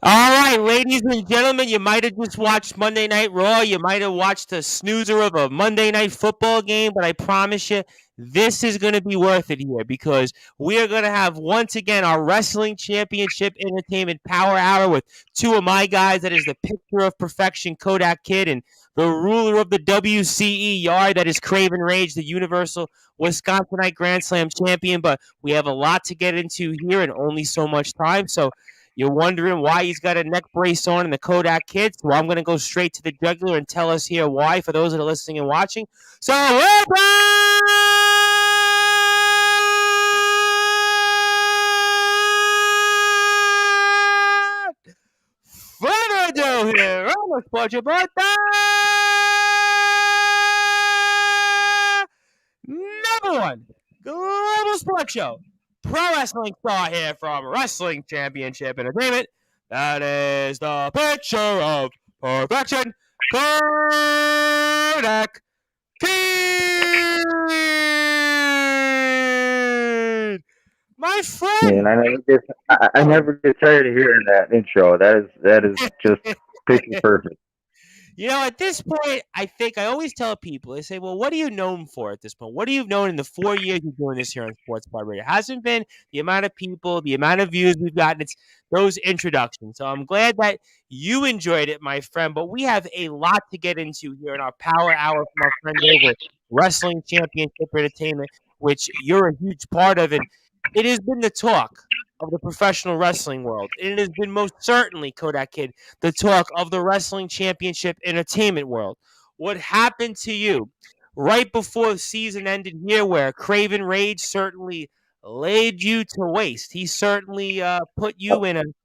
All right, ladies and gentlemen, you might have just watched Monday Night Raw. You might have watched a snoozer of a Monday Night Football game, but I promise you, this is going to be worth it here because we are going to have once again our Wrestling Championship Entertainment Power Hour with two of my guys. That is the picture of perfection, Kodak Kid, and the ruler of the WCE yard, that is Kraven Rage, the Universal Wisconsinite Grand Slam champion. But we have a lot to get into here and only so much time. So you're wondering why he's got a neck brace on in the Kodak Kids. Well, I'm going to go straight to the jugular and tell us here why for those that are listening and watching. So, further ado here, let's watch your birthday. Number one, Global Sports Show. Pro wrestling star here from Wrestling Championship Entertainment. That is the picture of perfection, Kodak Kid. My Man, friend. I never get tired of hearing that intro. That is just picture perfect. At this point, I think I always tell people, they say, well, what are you known for at this point? What are you known in the 4 years you're doing this here on Sportswire Radio? It hasn't been the amount of people, the amount of views we've gotten. It's those introductions. So I'm glad that you enjoyed it, my friend. But we have a lot to get into here in our power hour from our friend over at Wrestling Championship Entertainment, which you're a huge part of. And it has been the talk of the professional wrestling world. And it has been most certainly, Kodak Kid, the talk of the Wrestling Championship Entertainment world. What happened to you right before the season ended here, where Kraven Rage certainly laid you to waste? He certainly put you in an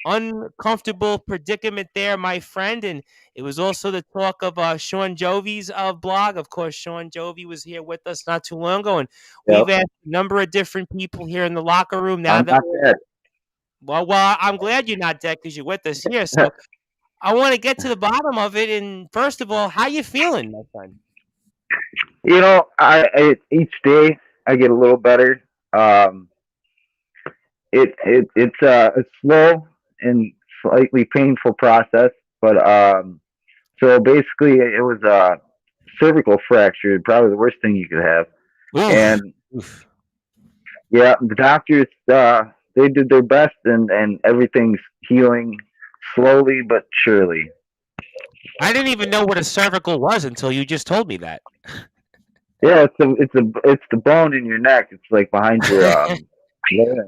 uncomfortable predicament there, my friend. And it was also the talk of Sean Jovi's blog. Of course, Sean Jovi was here with us not too long ago, and we've Yep. asked a number of different people here in the locker room now I'm that not dead. well, I'm glad you're not dead because you're with us here. So I want to get to the bottom of it. And first of all, how you feeling, my friend? I each day I get a little better. Um, it's a slow and slightly painful process, but so basically it was a cervical fracture, probably the worst thing you could have. Oof. And Oof. yeah, the doctors they did their best, and everything's healing slowly but surely. I didn't even know what a cervical was until you just told me that. Yeah, it's the bone in your neck. It's like behind your yeah.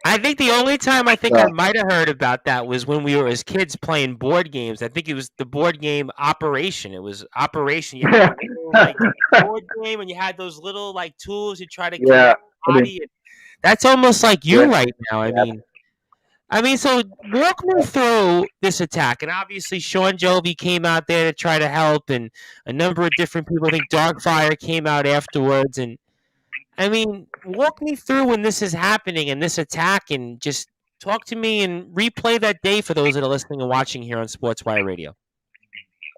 I think the only time I think I Uh, might have heard about that was when we were as kids playing board games. I think it was the board game Operation. It was Operation. You had a little like board game, and you had those little like tools you try to yeah, connect I the mean, body. And that's almost like yeah, you right now. yeah. So walk me through this attack. And obviously, Sean Jovi came out there to try to help, and a number of different people. I think Darkfire came out afterwards. And walk me through when this is happening and this attack, and just talk to me and replay that day for those that are listening and watching here on Sportswire Radio.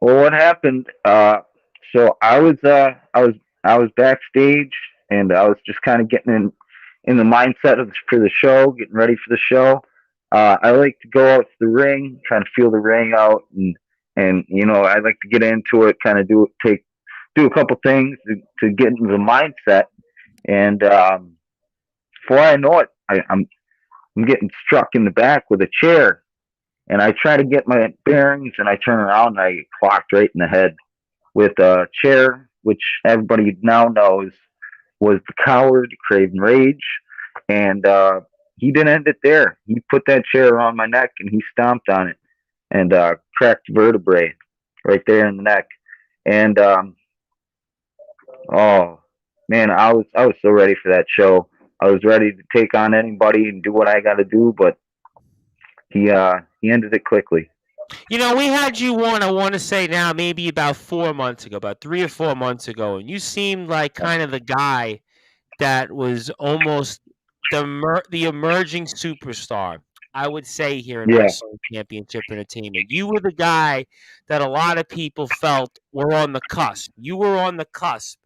Well, what happened? So I was backstage, and I was just kind of getting in the mindset for the show, getting ready for the show. I like to go out to the ring, kind of feel the ring out, and I like to get into it, kind of do a couple things to get into the mindset. And before I know it, I'm getting struck in the back with a chair, and I try to get my bearings, and I turn around and I get clocked right in the head with a chair, which everybody now knows was the coward Craven Rage, and he didn't end it there. He put that chair around my neck and he stomped on it and cracked vertebrae right there in the neck. And oh man, I was so ready for that show. I was ready to take on anybody and do what I got to do, but he ended it quickly. We had you on, I want to say now, maybe about 4 months ago, about 3 or 4 months ago, and you seemed like kind of the guy that was almost the emerging superstar, I would say, here in Yeah, Wrestling Championship Entertainment. You were the guy that a lot of people felt were on the cusp. You were on the cusp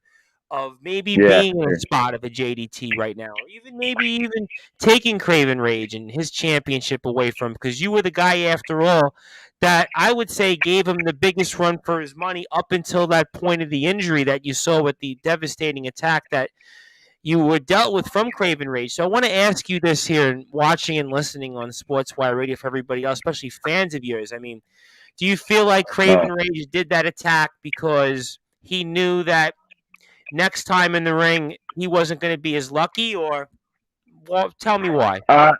of maybe Yeah, being in a spot of a JDT right now, or even taking Kraven Rage and his championship away from, because you were the guy after all that I would say gave him the biggest run for his money up until that point of the injury that you saw with the devastating attack that you were dealt with from Kraven Rage. So I want to ask you this here, watching and listening on Sportswire Radio for everybody else, especially fans of yours. I mean, do you feel like no. Kraven Rage did that attack because he knew that next time in the ring he wasn't going to be as lucky, or well, tell me why? 100%,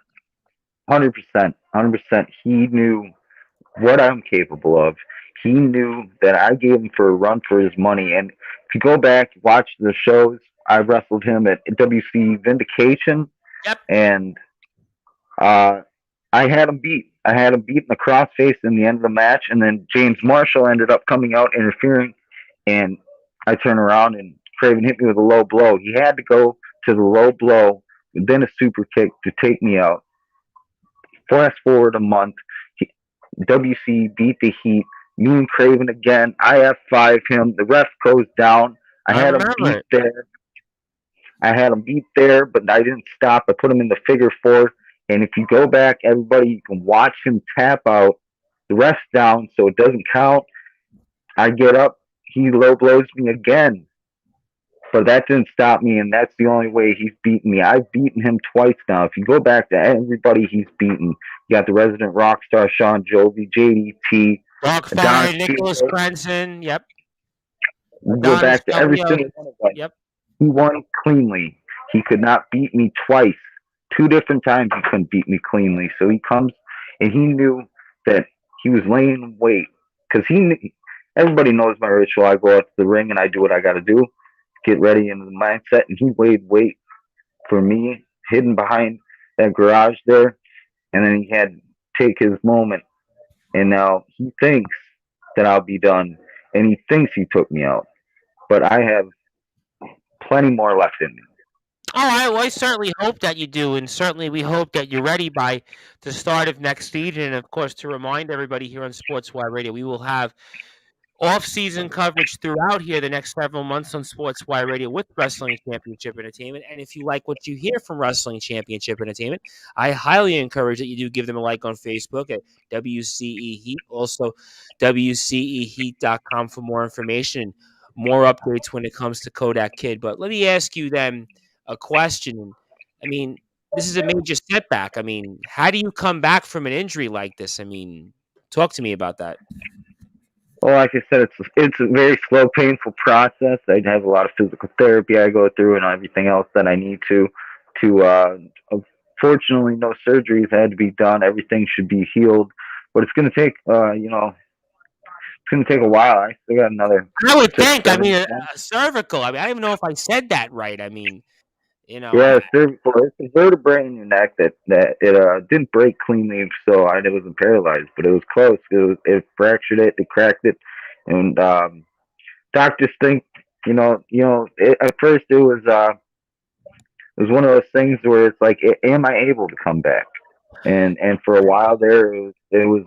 100%. He knew what I'm capable of. He knew that I gave him for a run for his money. And if you go back, watch the shows, I wrestled him at WC Vindication, Yep. and uh, I had him beat. I had him beat in the crossface in the end of the match, and then James Marshall ended up coming out interfering, and I turned around and Craven hit me with a low blow. He had to go to the low blow and then a super kick to take me out. Fast forward a month, WC beat the Heat. Me and Craven again. I F5 him. The ref goes down. I I had him remember beat it. there. I had him beat there, but I didn't stop. I put him in the figure four. And if you go back, everybody, you can watch him tap out. The ref's down, so it doesn't count. I get up. He low blows me again. But that didn't stop me, and that's the only way he's beaten me. I've beaten him twice now. If you go back to everybody he's beaten, you got the resident rock star Sean Jovi, JDT, Dogfire, Adonis Nicholas Creed. Prenson. Yep. You go Adonis back to every Pelio. single one of them. Yep. He won cleanly. He could not beat me twice. Two different times he couldn't beat me cleanly. So he comes and he knew that he was laying in wait because everybody knows my ritual. I go out to the ring and I do what I got to do, get ready into the mindset, and he laid wait for me, hidden behind that garage there, and then he had to take his moment. And now he thinks that I'll be done, and he thinks he took me out, but I have plenty more left in me. All right. Well, I certainly hope that you do, and certainly we hope that you're ready by the start of next season. And of course, to remind everybody here on Sportswire Radio, we will have off-season coverage throughout here the next several months on Sportswire Radio with Wrestling Championship Entertainment. And if you like what you hear from Wrestling Championship Entertainment, I highly encourage that you do give them a like on Facebook at WCE Heat. Also, WCEHeat.com for more information, more updates when it comes to Kodak Kid. But let me ask you then a question. I mean, this is a major setback. I mean, how do you come back from an injury like this? I mean, talk to me about that. Well, like I said, it's a very slow, painful process. I have a lot of physical therapy I go through and everything else that I need to. Fortunately, no surgeries had to be done. Everything should be healed, but it's going to take, it's going to take a while. I still got another. I would think. I 6, 7 mean, months. a cervical. I mean, I don't even know if I said that right. I mean, Yeah, cervical. It's a vertebrae in your neck that it didn't break cleanly, so it wasn't paralyzed, but it was close. It fractured it, it cracked it, and doctors think at first it was one of those things where it's like, am I able to come back? And for a while there, it was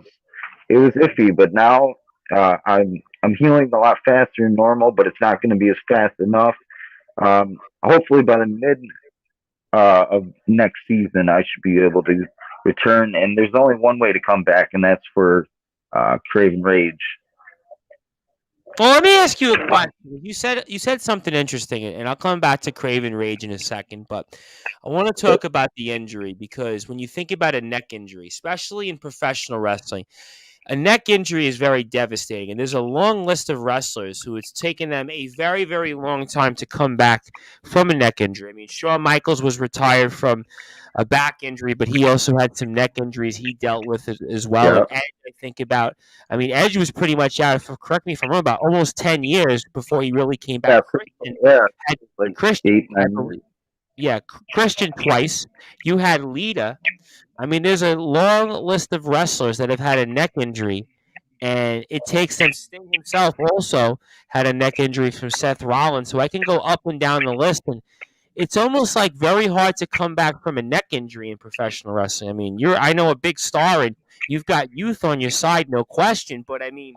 iffy, but now I'm healing a lot faster than normal, but it's not going to be as fast enough. Hopefully by the mid of next season, I should be able to return. And there's only one way to come back, and that's for Kraven Rage. Well, let me ask you a question. You said something interesting, and I'll come back to Kraven Rage in a second. But I want to talk about the injury, because when you think about a neck injury, especially in professional wrestling, a neck injury is very devastating, and there's a long list of wrestlers who it's taken them a very, very long time to come back from a neck injury. I mean, Shawn Michaels was retired from a back injury, but he also had some neck injuries he dealt with as well. Yeah. And Edge, Edge was pretty much out, correct me if I'm wrong, about almost 10 years before he really came back. Had like Christian, 8, 9 years. Christian twice. You had Lita. I mean, there's a long list of wrestlers that have had a neck injury, and it takes them. Sting himself also had a neck injury from Seth Rollins, so I can go up and down the list, and it's almost like very hard to come back from a neck injury in professional wrestling. I mean, I know a big star, and you've got youth on your side, no question, but I mean,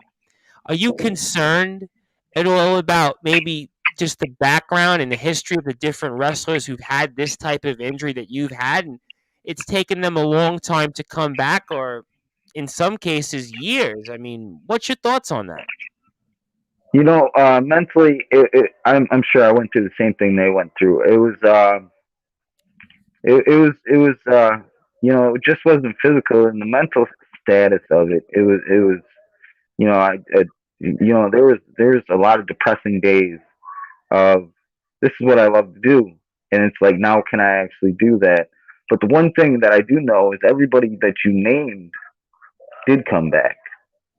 are you concerned at all about maybe just the background and the history of the different wrestlers who've had this type of injury that you've had, and it's taken them a long time to come back, or in some cases, years. I mean, what's your thoughts on that? Mentally, I'm sure I went through the same thing they went through. It just wasn't physical, and the mental status of it. It was, there was a lot of depressing days of this is what I love to do, and it's like now can I actually do that? But the one thing that I do know is everybody that you named did come back.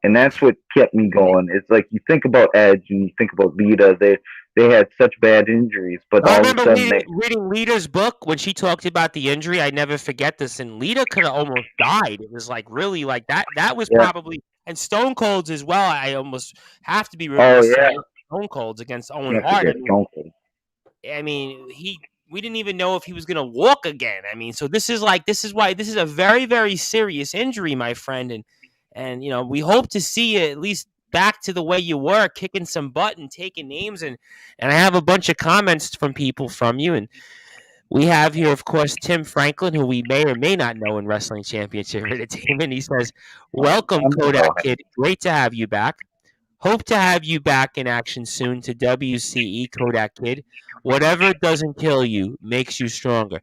And that's what kept me going. It's like you think about Edge and you think about Lita. They had such bad injuries, but Well, I all of a remember sudden reading Lita's book when she talked about the injury. I never forget this, and Lita could have almost died. It was like really like that. That was yeah. probably, and Stone Cold's as well. I almost have to be Oh remiss to yeah, mention Stone Cold's against Owen can't Hart. forget Stone Cold. I mean, we didn't even know if he was going to walk again. I mean, so this is why this is a very, very serious injury, my friend, and we hope to see you at least back to the way you were, kicking some butt and taking names, and I have a bunch of comments from people from you, and we have here, of course, Tim Franklin, who we may or may not know in Wrestling Championship Entertainment. He says, "Welcome, Kodak Kid. Great to have you back. Hope to have you back in action soon to WCE, Kodak Kid. Whatever doesn't kill you makes you stronger."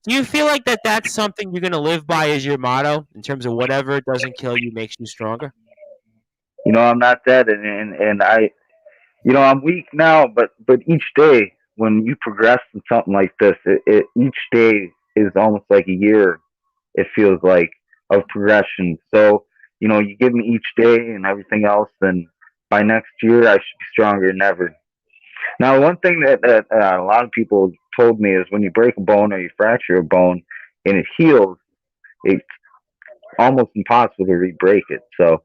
Do you feel like that's something you're going to live by as your motto in terms of whatever doesn't kill you makes you stronger? I'm not that, and I'm weak now, but each day when you progress in something like this, each day is almost like a year. It feels like of progression. So you give me each day and everything else, then by next year I should be stronger than ever. Now, one thing that a lot of people told me is when you break a bone or you fracture a bone and it heals, it's almost impossible to re-break it. So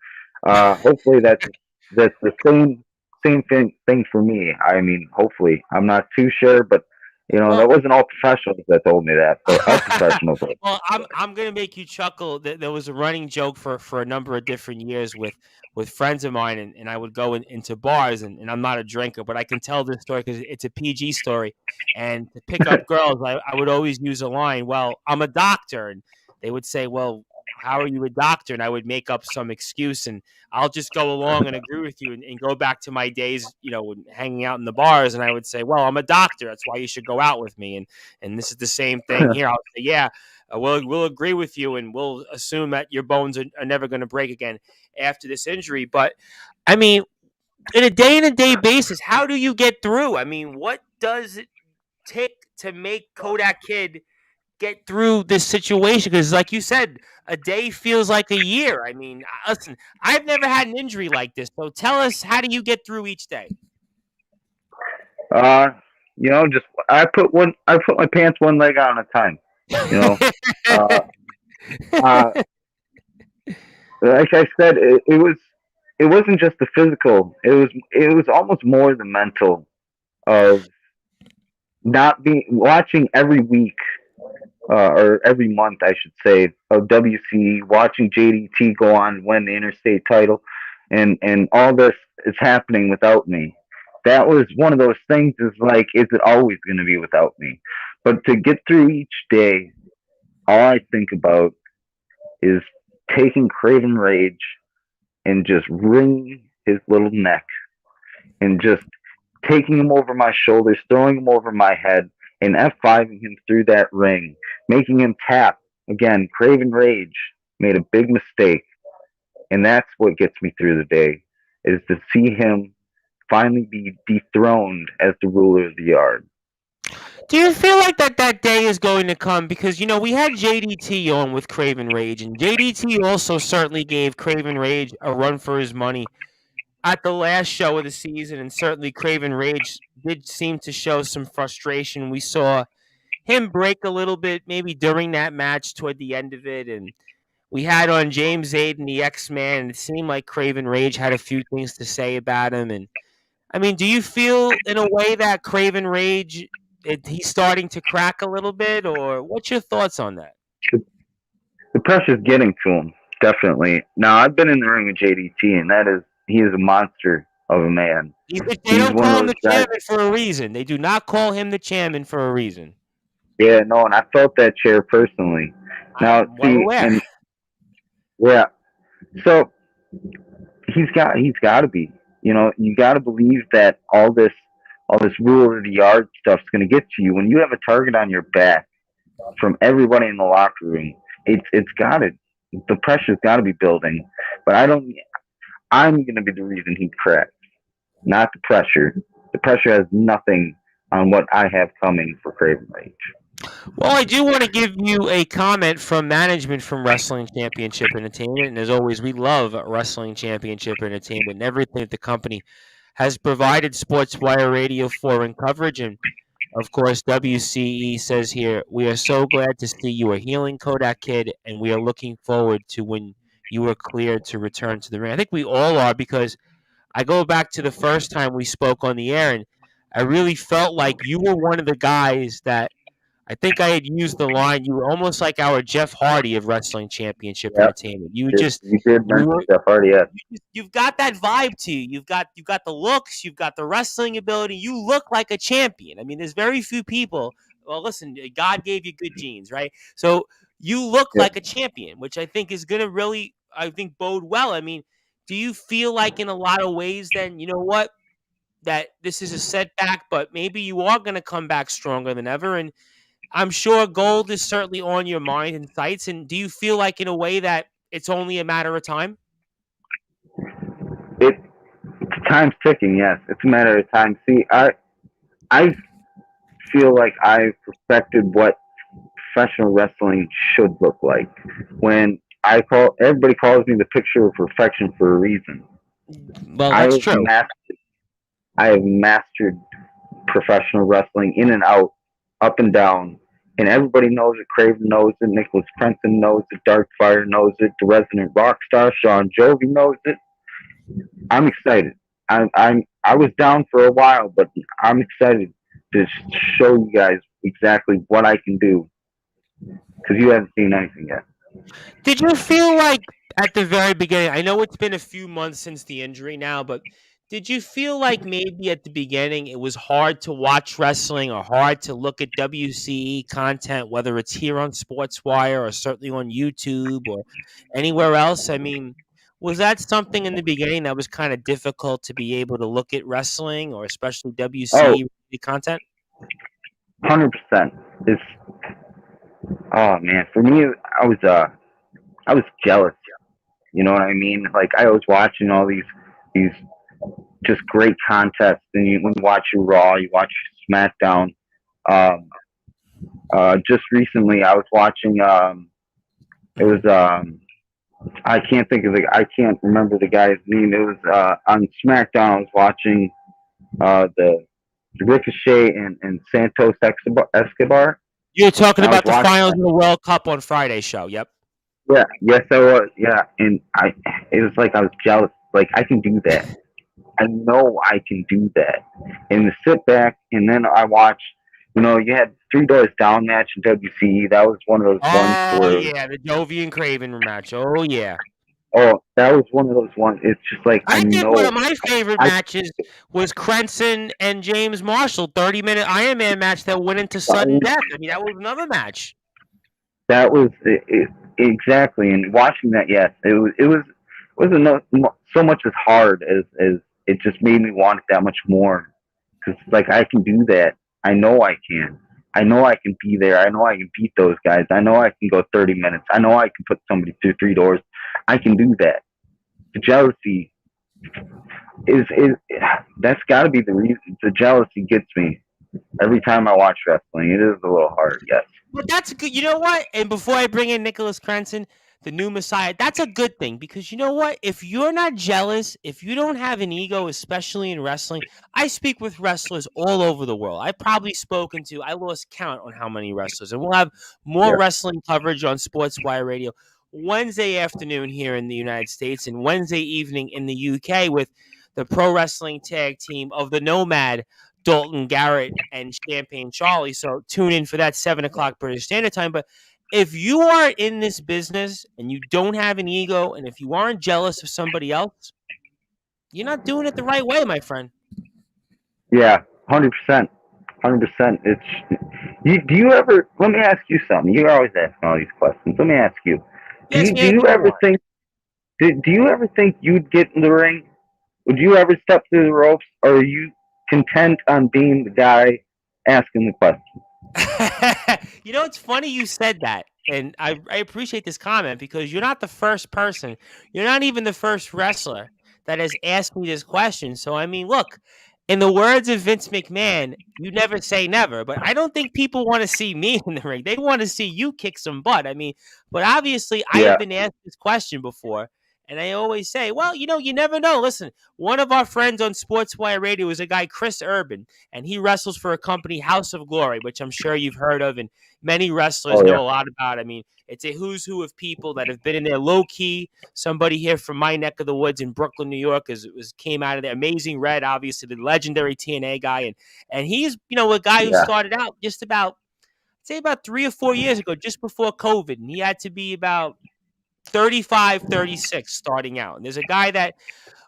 hopefully that's the same thing for me. I mean, hopefully, I'm not too sure, but Well, that wasn't all professionals that told me that, but our professionals. well, I'm gonna make you chuckle. There was a running joke for a number of different years with friends of mine, and I would go into bars, and I'm not a drinker, but I can tell this story because it's a PG story. And to pick up girls, I would always use a line. Well, I'm a doctor, and they would say, "Well, how are you a doctor?" And I would make up some excuse, and I'll just go along and agree with you, and go back to my days, hanging out in the bars, and I would say, "Well, I'm a doctor. That's why you should go out with me." And this is the same thing here. I'll say, "Yeah, we'll agree with you, and we'll assume that your bones are never going to break again after this injury." But I mean, in a day-to-day basis, how do you get through? I mean, what does it take to make Kodak Kid get through this situation? Because, like you said, a day feels like a year. I mean, listen, I've never had an injury like this, so tell us, how do you get through each day? Just I put my pants one leg on a time. uh, uh, like I said, it wasn't just the physical. It was almost more the mental of not being watching every week or every month, I should say, of WC, watching JDT go on win the interstate title, and all this is happening without me. That was one of those things. Is like, is it always going to be without me? But to get through each day, all I think about is taking Kraven Rage and just wringing his little neck and just taking him over my shoulders, throwing him over my head, and F5ing him through that ring, making him tap. Again, Kraven Rage made a big mistake, and that's what gets me through the day, is to see him finally be dethroned as the ruler of the yard. Do you feel like that day is going to come? Because, we had JDT on with Kraven Rage, and JDT also certainly gave Kraven Rage a run for his money at the last show of the season, and certainly Kraven Rage did seem to show some frustration. We saw him break a little bit maybe during that match toward the end of it, and we had on James Aiden, the X-Man, and it seemed like Kraven Rage had a few things to say about him. And I mean, do you feel in a way that Kraven Rage, he's starting to crack a little bit, or what's your thoughts on that? The pressure's getting to him, definitely. Now, I've been in the ring with JDT, and he is a monster of a man. They He's don't one of call him those the guys. chairman for a reason. They do not call him the chairman for a reason. Yeah, no, and I felt that chair personally. Now, I'm well see, aware. and yeah, so he's got to be. You know, you got to believe that all this rule of the yard stuff's going to get to you when you have a target on your back from everybody in the locker room. It's got to. The pressure's got to be building, but I don't. I'm going to be the reason he cracks, not the pressure. The pressure has nothing on what I have coming for Kraven Rage. Well, I do want to give you a comment from management from Wrestling Championship Entertainment. And as always, we love Wrestling Championship Entertainment and everything that the company has provided Sportswire Radio for in coverage. And of course, WCE says here, we are so glad to see you are healing, Kodak Kid, and we are looking forward to when you are cleared to return to the ring. I think we all are, because I go back to the first time we spoke on the air, and I really felt like you were one of the guys that I think I had used the line. You were almost like our Jeff Hardy of Wrestling Championship Yep, Entertainment. you did You mention were Jeff Hardy. Yes. you've got that vibe to you. You've got the looks. You've got the wrestling ability. You look like a champion. I mean, there's very few people. Well, listen, God gave you good genes, right? So you look Yep. like a champion, which I think is going to really, I think, bode well. I mean, do you feel like in a lot of ways, then, you know what, that this is a setback, but maybe you are going to come back stronger than ever? And I'm sure gold is certainly on your mind and sights. And do you feel like in a way that it's only a matter of time? It time's ticking. Yes, it's a matter of time. See, I feel like I've perfected what professional wrestling should look like. When everybody calls me the picture of perfection for a reason. Well, I that's have true. mastered. I have mastered professional wrestling in and out, up and down, and everybody knows it. Kraven knows it. Nicholas Prenton knows it. Darkfire knows it. The resident rock star Sean Jovi knows it. I'm excited. I was down for a while, but I'm excited to show you guys exactly what I can do because you haven't seen anything yet. Did you feel like at the very beginning, I know it's been a few months since the injury now, but did you feel like maybe at the beginning it was hard to watch wrestling or hard to look at WCE content, whether it's here on Sportswire or certainly on YouTube or anywhere else? I mean, was that something in the beginning that was kind of difficult to be able to look at wrestling or especially Oh, WCE content? 100%. It's oh man, for me, I was jealous. You know what I mean? Like I was watching all these just great contests, and when you watch your Raw, you watch your SmackDown. Um, just recently, I was watching. It was I can't remember the guy's name. It was on SmackDown. I was watching the Ricochet and Santos Escobar. You're talking And I was about the watching finals that. of the World Cup on Friday show. Yep. Yeah, yes, I was. Yeah, and it was like I was jealous. Like I can do that. I know I can do that. And to sit back and then I watched. You know, you had Three Doors Down match in WCE. That was one of those ones Oh where yeah, the Jovi and Craven match. Oh yeah. that was one of those ones. It's just like I I think one know of my favorite I matches was Crenson and James Marshall 30-minute Iron Man match that went into sudden I, death. I mean, that was another match. that was exactly. And watching that, yes, it wasn't so much as hard as it just made me want it that much more. Because like I can do that. I know I can. I know I can be there. I know I can beat those guys. I know I can go 30 minutes. I know I can put somebody through three doors. I can do that. The jealousy is that's got to be the reason. The jealousy gets me every time I watch wrestling. It is a little hard, yes. But that's good. You know what? And before I bring in Nicholas Crenson, the new Messiah, that's a good thing because you know what? If you're not jealous, if you don't have an ego, especially in wrestling, I speak with wrestlers all over the world. I've probably spoken to, I lost count on how many wrestlers, and we'll have more Yes. wrestling coverage on Sportswire Radio Wednesday afternoon here in the United States and Wednesday evening in the UK with the pro wrestling tag team of the Nomad, Dalton Garrett and Champagne Charlie. So tune in for that 7 o'clock British Standard Time. But if you are in this business and you don't have an ego, and if you aren't jealous of somebody else, you're not doing it the right way, my friend. Yeah, 100%. 100%. It's do you ever? Let me ask you something. You're always asking all these questions. Let me ask you. Do Yes, you me do you anything you ever want. think? Do you ever think you'd get in the ring? Would you ever step through the ropes, or are you content on being the guy asking the question? You know, it's funny you said that. And I appreciate this comment because you're not the first person. You're not even the first wrestler that has asked me this question. So, I mean, look, in the words of Vince McMahon, you never say never. But I don't think people want to see me in the ring. They want to see you kick some butt. I mean, but obviously, I Yeah, have been asked this question before. And I always say, well, you never know. Listen, one of our friends on Sportswire Radio is a guy, Chris Urban, and he wrestles for a company, House of Glory, which I'm sure you've heard of, and many wrestlers oh yeah, know a lot about. I mean, it's a who's who of people that have been in there low key. Somebody here from my neck of the woods in Brooklyn, New York, came out of there. Amazing Red, obviously the legendary TNA guy, and he's a guy who yeah, started out just about say about 3 or 4 years ago, just before COVID, and he had to be about 35, 36 starting out. And there's a guy that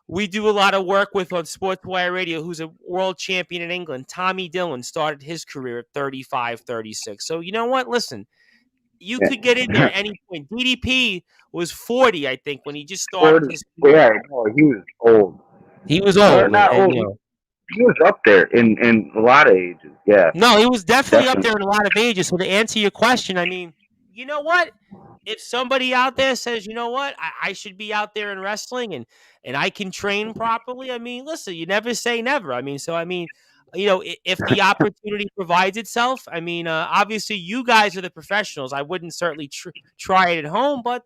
we do a lot of work with on Sportswire Radio, who's a world champion in England. Tommy Dillon started his career at 35, 36. So you know what? Listen, you could get in there yeah. at any point. DDP was 40, I think, when he just started 40. his career. Yeah, no, he was old, He was or old, not and old. He was up there in a lot of ages. Yeah, no, he was definitely up definitely. there in a lot of ages. So to answer your question, I mean, you know what? If somebody out there says, you know what, I should be out there in wrestling and I can train properly, I mean, listen, you never say never. I mean, so I mean, if the opportunity provides itself, I mean, obviously you guys are the professionals. I wouldn't certainly try it at home, but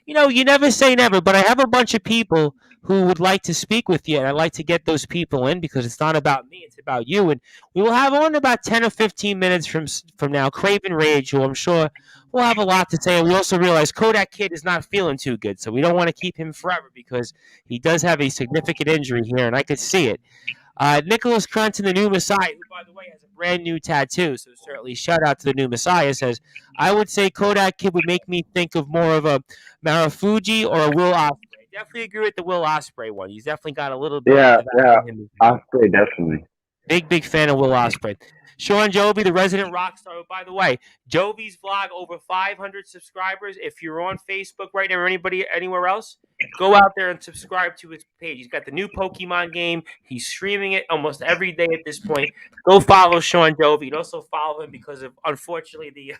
you never say never. But I have a bunch of people who would like to speak with you, and I'd like to get those people in because it's not about me; it's about you. And we will have on about 10 or 15 minutes from now. Kraven Rage, who I'm sure will have a lot to say. And we also realize Kodak Kid is not feeling too good, so we don't want to keep him forever because he does have a significant injury here, and I could see it. Nicholas Crenton, the new Messiah, who, by the way, has a brand new tattoo, so certainly shout out to the new Messiah, says, I would say Kodak Kid would make me think of more of a Marufuji or a Will Ospreay. Definitely agree with the Will Ospreay one. He's definitely got a little bit of Yeah, that yeah. in him as well. I'll say definitely. Big fan of Will Ospreay. Sean Joby, the resident rock star. Oh, by the way, Joby's vlog over 500 subscribers. If you're on Facebook right now or anybody anywhere else, go out there and subscribe to his page. He's got the new Pokemon game. He's streaming it almost every day at this point. Go follow Sean Joby. And also follow him because of, unfortunately, the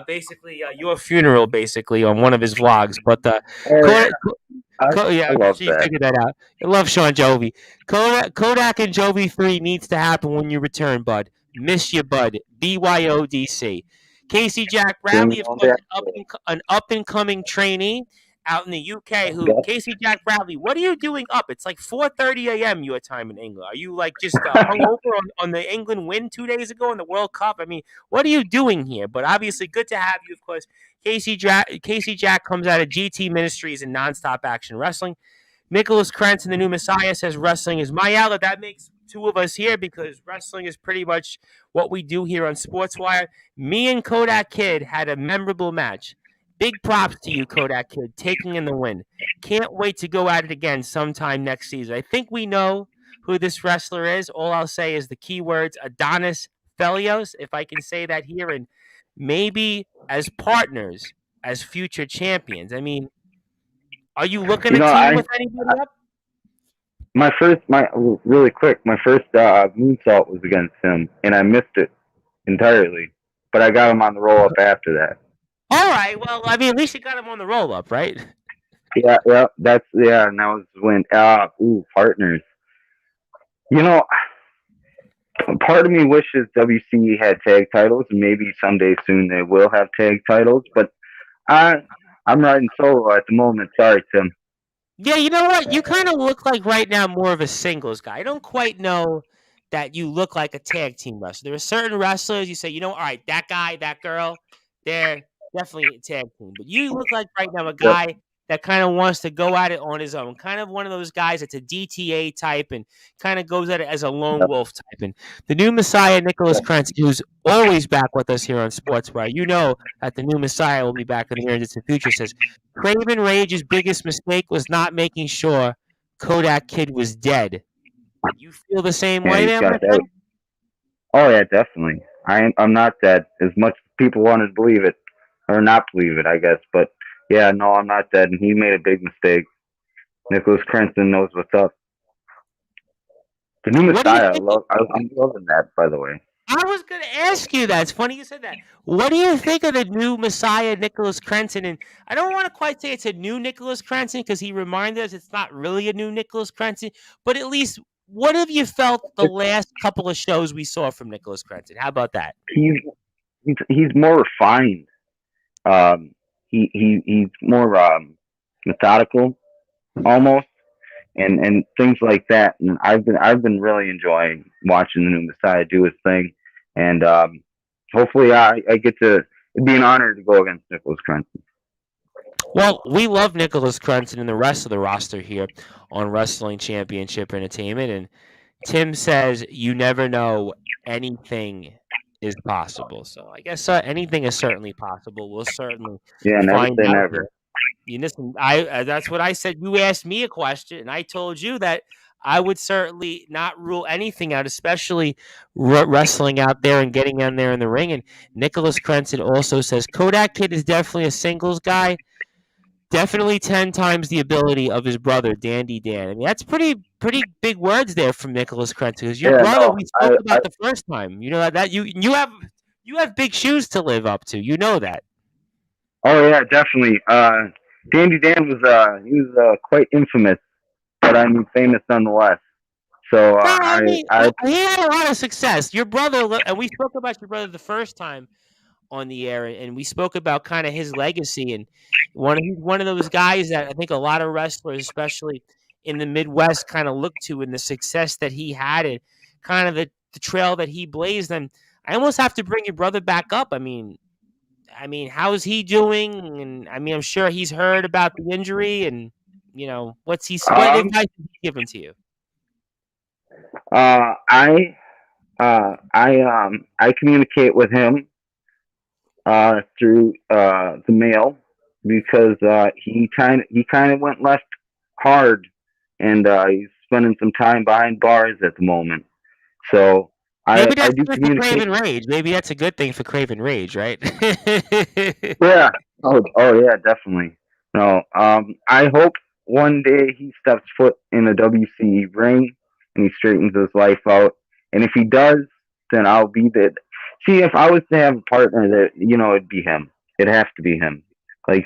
basically your funeral, basically, on one of his vlogs. But Oh yeah, yeah, I I'm love sure you that. figured that out. I love Sean Jovi. Kodak and Jovi 3 needs to happen when you return, bud. Miss you, bud. BYODC. Casey Jack Bring Bradley, it of on course, back. an up and coming trainee out in the UK. Who Yep. Casey Jack Bradley? What are you doing up? It's like 4:30 a.m. your time in England. Are you like just hungover on the England win 2 days ago in the World Cup? I mean, what are you doing here? But obviously, good to have you, of course. Casey Jack comes out of GT Ministries and Nonstop Action Wrestling. Nicholas Krantz and the new Messiah says wrestling is my outlet. That makes two of us here because wrestling is pretty much what we do here on Sportswire. Me and Kodak Kid had a memorable match. Big props to you, Kodak Kid, taking in the win. Can't wait to go at it again sometime next season. I think we know who this wrestler is. All I'll say is the keywords Adonis Felios, if I can say that here, and maybe as partners, as future champions. I mean, are you looking You to know, team with anybody up? my really quick, my first moonsault was against him, and I missed it entirely. But I got him on the roll up after that. All right. Well, I mean, at least you got him on the roll up, right? Yeah, yeah, and that was when partners. You know, part of me wishes WCE had tag titles, and maybe someday soon they will have tag titles. But I I'm riding solo at the moment. Sorry, Tim. Yeah, you know what? You kind of look like right now more of a singles guy. I don't quite know that you look like a tag team wrestler. There are certain wrestlers you say, all right, that guy, that girl, they're definitely a tag team. But you look like right now a Yep. guy that kind of wants to go at it on his own. Kind of one of those guys that's a DTA type and kind of goes at it as a lone Yep. wolf type. And the new Messiah, Nicholas Yep. Krantz, who's always back with us here on Sportswire. You know that the new Messiah will be back in the near distant future, says Craven Rage's biggest mistake was not making sure Kodak Kid was dead. You feel the same Yeah, way he's there, got my that. friend? Oh yeah, definitely. I'm not dead. As much as people want to believe it or not believe it, I guess. But yeah, no, I'm not dead. And he made a big mistake. Nicholas Crenson knows what's up. The new What do you Messiah. think? I'm loving that, by the way. I was going to ask you that. It's funny you said that. What do you think of the new Messiah, Nicholas Crenson? And I don't want to quite say it's a new Nicholas Crenson because he reminded us it's not really a new Nicholas Crenson. But at least, what have you felt the last couple of shows we saw from Nicholas Crenson? How about that? He's he's more refined. Um, he's more methodical, almost, and things like that. And I've been really enjoying watching the new Messiah do his thing, and hopefully I get to. It'd be an honor to go against Nicholas Crenson. Well, we love Nicholas Crenson and the rest of the roster here on Wrestling Championship Entertainment. And Tim says you never know, anything is possible. So I guess anything is certainly possible. We'll certainly Yeah, never find say out never. here. You listen, that's what I said. You asked me a question, and I told you that I would certainly not rule anything out, especially wrestling out there and getting in there in the ring. And Nicholas Crenson also says Kodak Kid is definitely a singles guy. Definitely 10 times the ability of his brother, Dandy Dan. I mean, that's pretty big words there from Nicholas Crenson. Because your Yeah, brother, no, we spoke about the first time. You know that you have big shoes to live up to. You know that. oh yeah, definitely. Dandy Dan was he was quite infamous, but I mean famous nonetheless. So No, I mean, I he had a lot of success. Your brother, and we spoke about your brother the first time on the air, and we spoke about kind of his legacy. And he's one of those guys that I think a lot of wrestlers, especially in the Midwest, kind of look to, and the success that he had, and kind of the trail that he blazed. And I almost have to bring your brother back up. I mean, how's he doing? And I mean, I'm sure he's heard about the injury, and what um advice is he given to you? uh I I communicate with him through the mail because he kind of went left hard, and he's spending some time behind bars at the moment. So Maybe I that's do good for communicate. Craven Rage. Maybe that's a good thing for Craven Rage, right? Yeah. Oh yeah, definitely. No. I hope one day he steps foot in a WCE ring and he straightens his life out. And if he does, then I'll be the. See, if I was to have a partner, that it'd be him. It'd have to be him. Like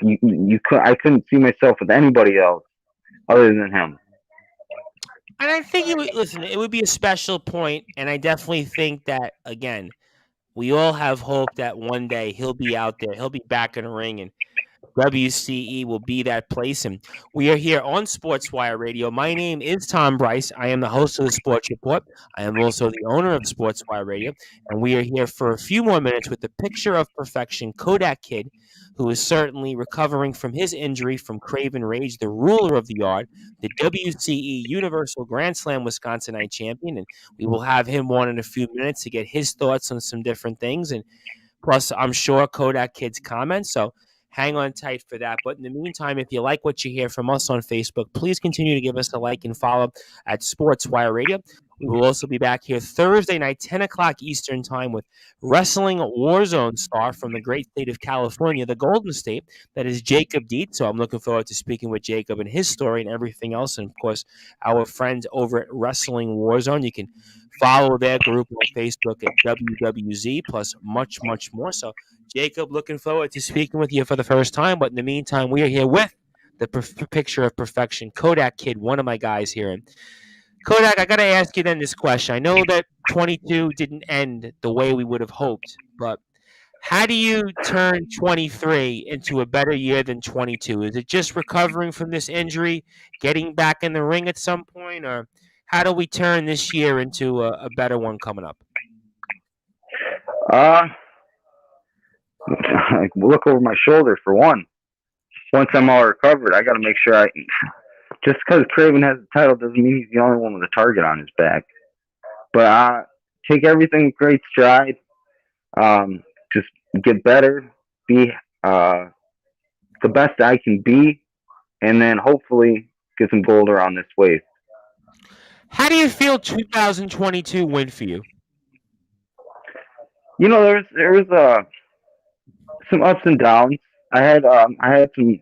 I couldn't see myself with anybody else other than him. And I think it would be a special point, and I definitely think that again, we all have hope that one day he'll be out there, he'll be back in the ring, and WCE will be that place. And we are here on Sportswire Radio. My name is Tom Brice. I am the host of the Sports Report. I am also the owner of Sportswire Radio. And we are here for a few more minutes with the picture of perfection, Kodak Kid, who is certainly recovering from his injury from Craven Rage, the ruler of the yard, the WCE Universal Grand Slam Wisconsinite champion. And we will have him on in a few minutes to get his thoughts on some different things. And plus, I'm sure Kodak Kid's comments. So hang on tight for that. But in the meantime, if you like what you hear from us on Facebook, please continue to give us a like and follow at Sportswire Radio. We will also be back here Thursday night, 10 o'clock Eastern Time, with Wrestling Warzone star from the great state of California, the Golden State. That is Jacob Dietz. So I'm looking forward to speaking with Jacob and his story and everything else. And, of course, our friends over at Wrestling Warzone. You can follow their group on Facebook at WWZ, plus much, much more. So, Jacob, looking forward to speaking with you for the first time. But in the meantime, we are here with the picture of perfection, Kodak Kid, one of my guys here. And Kodak, I got to ask you then this question. I know that 22 didn't end the way we would have hoped, but how do you turn 23 into a better year than 22? Is it just recovering from this injury, getting back in the ring at some point, or how do we turn this year into a better one coming up? Uh, I look over my shoulder for one. Once I'm all recovered, I got to make sure I. Just because Craven has the title doesn't mean he's the only one with a target on his back. But take everything with great stride. Just get better, be the best I can be, and then hopefully get some gold around this waist. How do you feel 2022 went for you? There was some ups and downs. I had some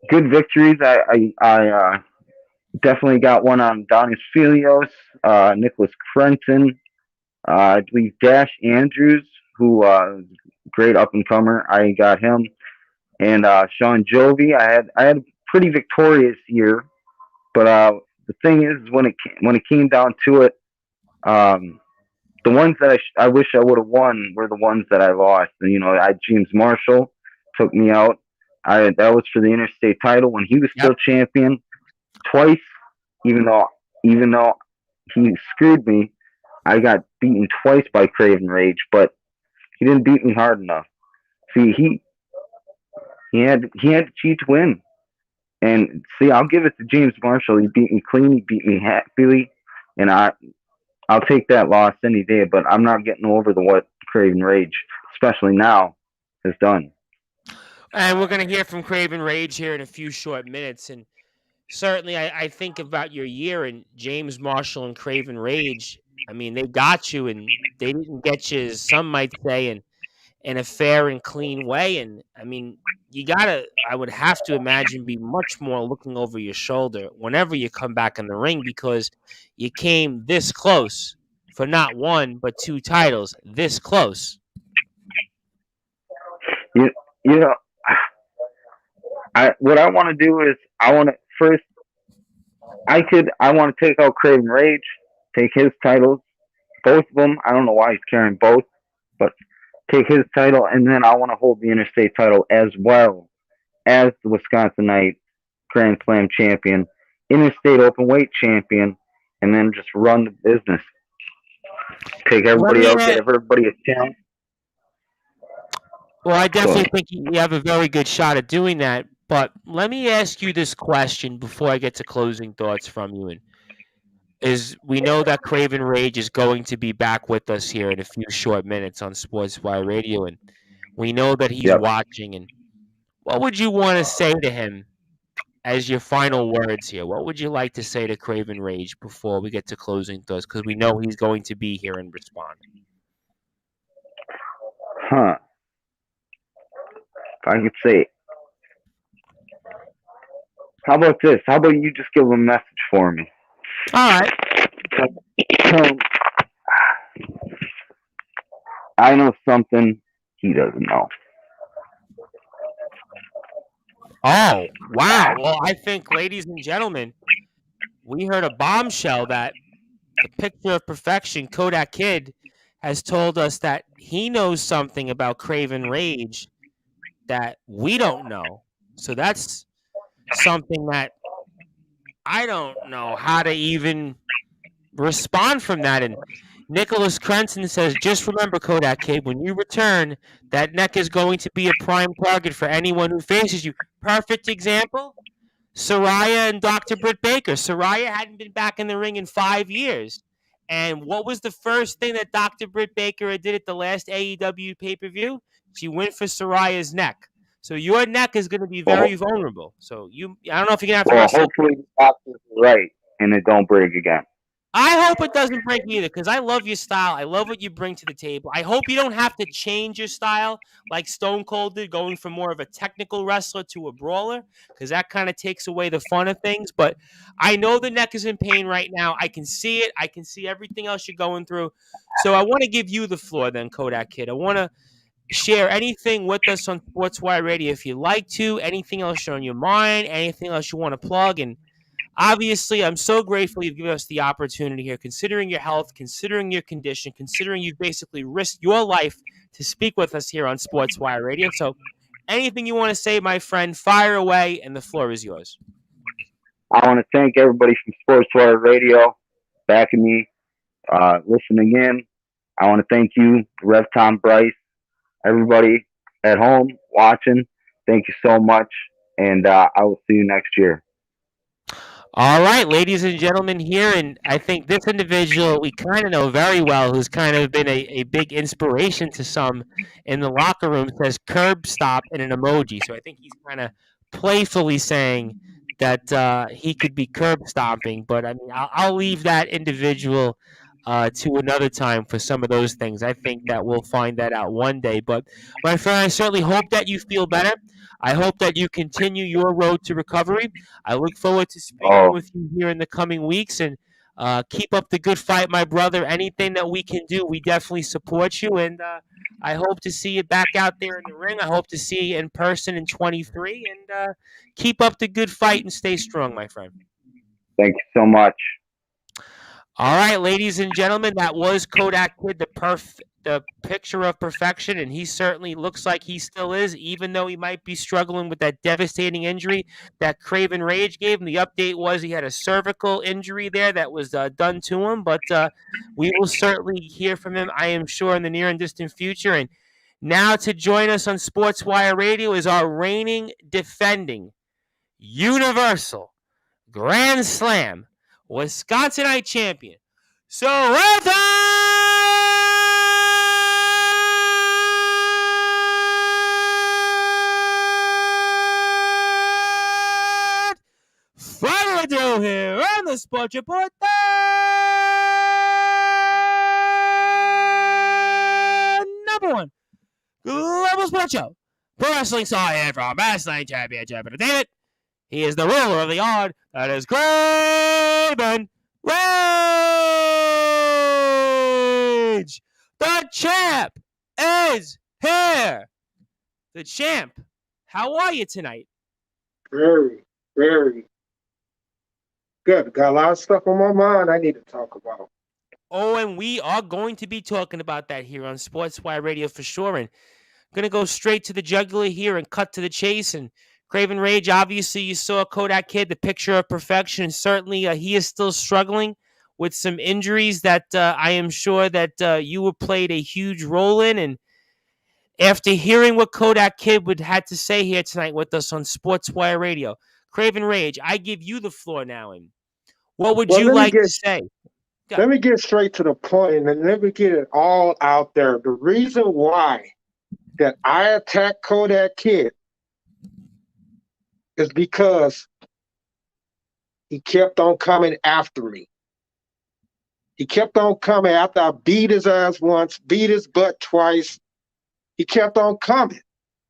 good victories. I definitely got one on Donnie Filios, Nicholas Crenton, I believe Dash Andrews, who great up and comer. I got him, and Sean Jovi. I had a pretty victorious year, but the thing is, when it came down to it, um, the ones that I wish I would have won were the ones that I lost. And James Marshall took me out. That was for the interstate title when he was still champion twice. Even though he screwed me, I got beaten twice by Kraven Rage, but he didn't beat me hard enough. See, he had to cheat to win. And see, I'll give it to James Marshall. He beat me clean. He beat me happily, and I'll take that loss any day. But I'm not getting over what Kraven Rage, especially now, has done. And we're going to hear from Kraven Rage here in a few short minutes. And certainly, I think about your year and James Marshall and Kraven Rage. I mean, they got you, and they didn't get you, as some might say, in a fair and clean way. And I mean, I would have to imagine, be much more looking over your shoulder whenever you come back in the ring, because you came this close for not one, but two titles, this close. What I want to do is I want to take out Kraven Rage, take his titles, both of them. I don't know why he's carrying both, but take his title, and then I want to hold the interstate title as well as the Wisconsinite Grand Slam champion, interstate openweight champion, and then just run the business. Take everybody out, get everybody a chance. Well, I definitely think you have a very good shot at doing that. But let me ask you this question before I get to closing thoughts from you. And we know that Kraven Rage is going to be back with us here in a few short minutes on Sportswire Radio, and we know that he's watching. And what would you want to say to him as your final words here? What would you like to say to Kraven Rage before we get to closing thoughts? Because we know he's going to be here and respond. If I could say, how about this? How about you just give him a message for me? All right. I know something he doesn't know. Oh, wow. Well, I think, ladies and gentlemen, we heard a bombshell that the Picture of Perfection, Kodak Kid, has told us that he knows something about Kraven Rage that we don't know. So that's something that I don't know how to even respond from that. And Nicholas Crenton says, just remember, Kodak Kid, when you return, that neck is going to be a prime target for anyone who faces you. Perfect example, Saraya and Dr. Britt Baker. Saraya hadn't been back in the ring in 5 years. And what was the first thing that Dr. Britt Baker did at the last AEW pay-per-view? She went for Saraya's neck. So your neck is going to be very vulnerable. So I don't know if you're going to have to hopefully the doctor's right and it don't break again. I hope it doesn't break either, because I love your style. I love what you bring to the table. I hope you don't have to change your style like Stone Cold did, going from more of a technical wrestler to a brawler, because that kind of takes away the fun of things. But I know the neck is in pain right now. I can see it. I can see everything else you're going through. So I want to give you the floor then, Kodak Kid. I want to share anything with us on Sportswire Radio if you'd like to, anything else on your mind, anything else you want to plug. And obviously, I'm so grateful you've given us the opportunity here, considering your health, considering your condition, considering you've basically risked your life to speak with us here on Sportswire Radio. So anything you want to say, my friend, fire away, and the floor is yours. I want to thank everybody from Sportswire Radio backing me, listening in. I want to thank you, Rev Tom Brice, everybody at home watching. Thank you so much, and I will see you next year. All right, ladies and gentlemen here, and I think this individual we kind of know very well, who's kind of been a big inspiration to some in the locker room, says curb stop in an emoji. So I think he's kind of playfully saying that he could be curb stomping. But I mean, I'll leave that individual to another time for some of those things. I think that we'll find that out one day. But my friend, I certainly hope that you feel better. I hope that you continue your road to recovery. I look forward to speaking Oh, with you here in the coming weeks, and keep up the good fight, my brother. Anything that we can do, we definitely support you. And I hope to see you back out there in the ring. I hope to see you in person in 23. And keep up the good fight and stay strong, my friend. thank you so much. All right, ladies and gentlemen, that was Kodak Kid, the picture of perfection, and he certainly looks like he still is, even though he might be struggling with that devastating injury that Kraven Rage gave him. The update was he had a cervical injury there that was done to him, but we will certainly hear from him, I am sure, in the near and distant future. And now to join us on Sportswire Radio is our reigning, defending, Universal Grand Slam Wisconsinite champion, Sarah Further ado here on the Sports Report, the number one global sports show, pro wrestling star here from Wrestling Championship Entertainment. He is the ruler of the yard. That is Kraven Rage. The champ is here. The champ. How are you tonight? Very, very good. Got a lot of stuff on my mind I need to talk about. Oh, and we are going to be talking about that here on Sportswire Radio for sure. And going to go straight to the jugular here and cut to the chase. And Kraven Rage, obviously you saw Kodak Kid, the picture of perfection. And certainly he is still struggling with some injuries that I am sure that you played a huge role in. And after hearing what Kodak Kid would had to say here tonight with us on Sportswire Radio, Kraven Rage, I give you the floor now. And what would you like to say? Let me get straight to the point and let me get it all out there. The reason why that I attacked Kodak Kid is because he kept on coming after me. He kept on coming after I beat his ass once, beat his butt twice. He kept on coming.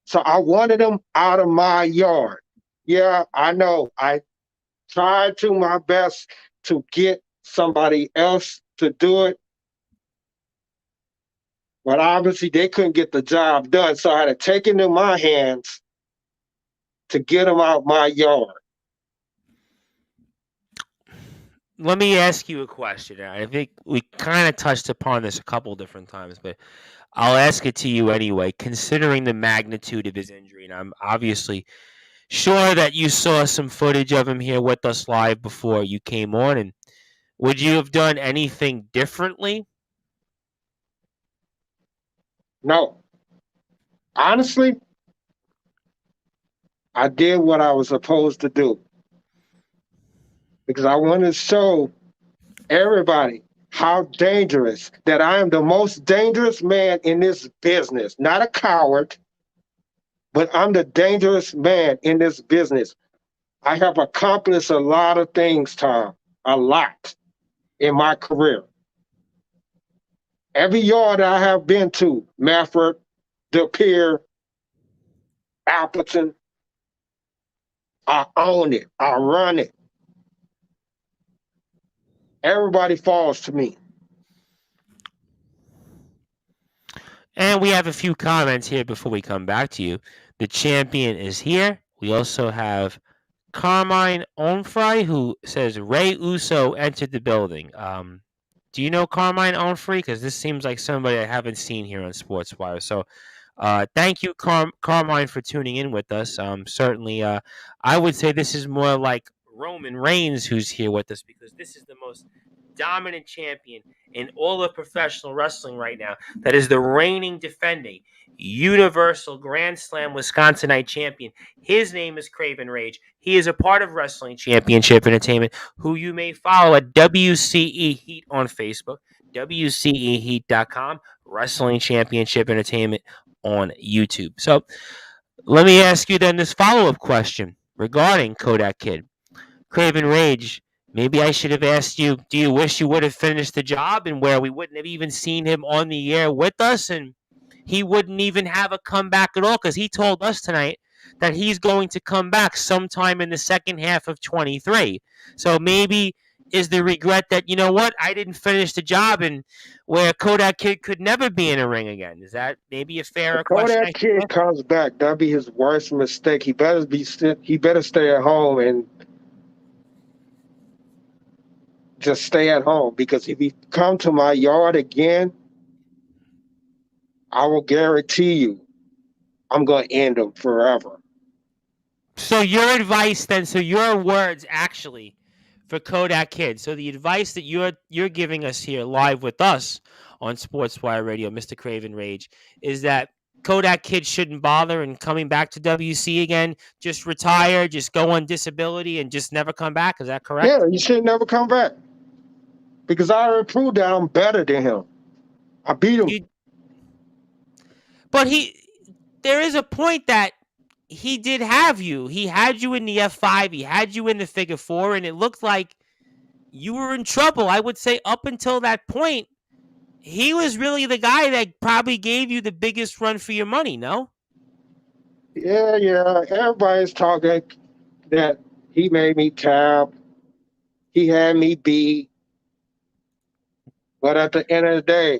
So I wanted him out of my yard. Yeah, I know. I tried to my best to get somebody else to do it. But obviously they couldn't get the job done. So I had to take it into my hands to get him out my yard. Let me ask you a question. I think we kind of touched upon this a couple different times, but I'll ask it to you anyway. Considering the magnitude of his injury, and I'm obviously sure that you saw some footage of him here with us live before you came on, and would you have done anything differently? No. Honestly, I did what I was supposed to do. Because I want to show everybody how dangerous, that I am the most dangerous man in this business. Not a coward, but I'm the dangerous man in this business. I have accomplished a lot of things, Tom, a lot in my career. Every yard I have been to, Mafford, De Pere, Appleton, I own it, I run it. Everybody falls to me. And we have a few comments here before we come back to you. The champion is here. We also have Carmine Onfrey, who says Ray Uso entered the building. Do you know Carmine Onfrey? Because this seems like somebody I haven't seen here on Sportswire. So thank you, Carmine, for tuning in with us. Certainly, I would say this is more like Roman Reigns who's here with us, because this is the most dominant champion in all of professional wrestling right now. That is the reigning, defending Universal Grand Slam Wisconsinite champion. His name is Kraven Rage. He is a part of Wrestling Championship Entertainment, who you may follow at WCE Heat on Facebook, WCEHeat.com, Wrestling Championship Entertainment on YouTube. So let me ask you then this follow-up question regarding Kodak Kid. Kraven Rage, maybe I should have asked you, do you wish you would have finished the job and where we wouldn't have even seen him on the air with us and he wouldn't even have a comeback at all because he told us tonight that he's going to come back sometime in the second half of 23. So maybe is the regret that, you know what, I didn't finish the job and where Kodak Kid could never be in a ring again. Is that maybe a fairer question? Kodak Kid comes back, that'd be his worst mistake. He better stay at home and just stay at home, because if he come to my yard again, I will guarantee you I'm going to end him forever. So your advice then, so your words actually for Kodak Kid. So the advice that you're giving us here live with us on Sportswire Radio, Mr. Kraven Rage, is that Kodak Kid shouldn't bother in coming back to WC again. Just retire, just go on disability, and just never come back. Is that correct? Yeah, you should never come back, because I already proved that I'm better than him. I beat him. But there is a point that he did have you. He had you in the F5. He had you in the figure 4, and it looked like you were in trouble. I would say up until that point, he was really the guy that probably gave you the biggest run for your money, no? Yeah. Everybody's talking that he made me tap. He had me beat. But at the end of the day,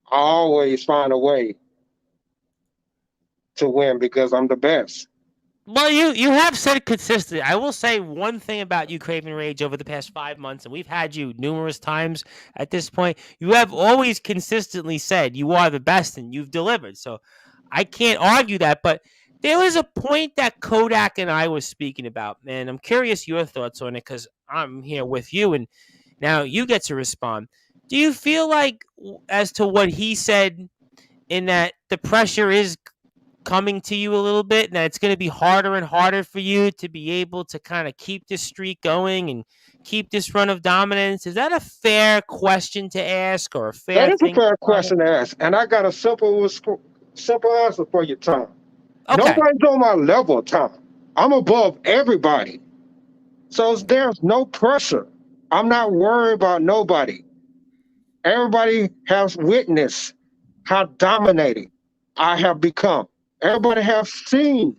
I always find a way to win because I'm the best. Well, you have said consistently. I will say one thing about you, Kraven Rage, over the past 5 months, and we've had you numerous times at this point. You have always consistently said you are the best, and you've delivered. So I can't argue that. But there was a point that Kodak and I was speaking about, and I'm curious your thoughts on it because I'm here with you, and now you get to respond. Do you feel like, as to what he said, in that the pressure is coming to you a little bit, and that it's going to be harder and harder for you to be able to kind of keep this streak going and keep this run of dominance? Is that a fair question to ask, or a fair That is a fair question to ask, and I got a simple answer for you, Tom. Okay. Nobody's on my level, Tom. I'm above everybody, so there's no pressure. I'm not worried about nobody. Everybody has witnessed how dominating I have become. Everybody has seen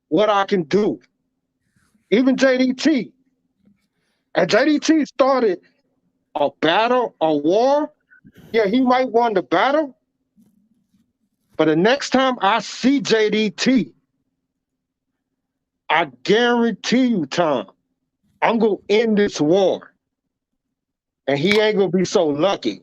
what I can do. Even JDT. And JDT started a battle, a war. Yeah, he might won the battle. But the next time I see JDT, I guarantee you, Tom, I'm going to end this war. And he ain't going to be so lucky.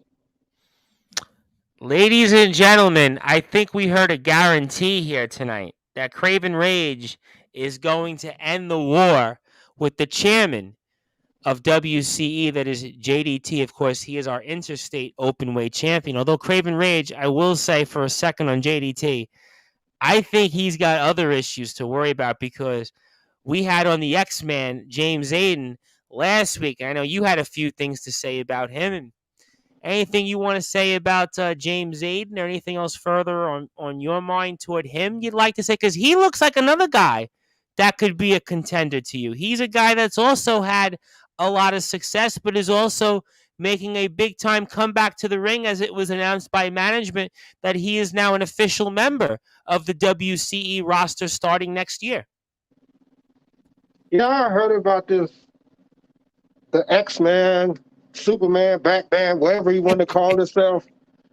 Ladies and gentlemen, I think we heard a guarantee here tonight that Kraven Rage is going to end the war with the chairman of WCE, that is JDT. Of course, he is our interstate openweight champion. Although Kraven Rage, I will say for a second on JDT, I think he's got other issues to worry about, because we had on the X-Man, James Aiden, last week. I know you had a few things to say about him. And anything you want to say about James Aiden, or anything else further on your mind toward him you'd like to say? Because he looks like another guy that could be a contender to you. He's a guy that's also had a lot of success, but is also making a big-time comeback to the ring, as it was announced by management that he is now an official member of the WCE roster starting next year. Yeah, I heard about this. The X-Man, Superman, Batman, whatever you want to call himself.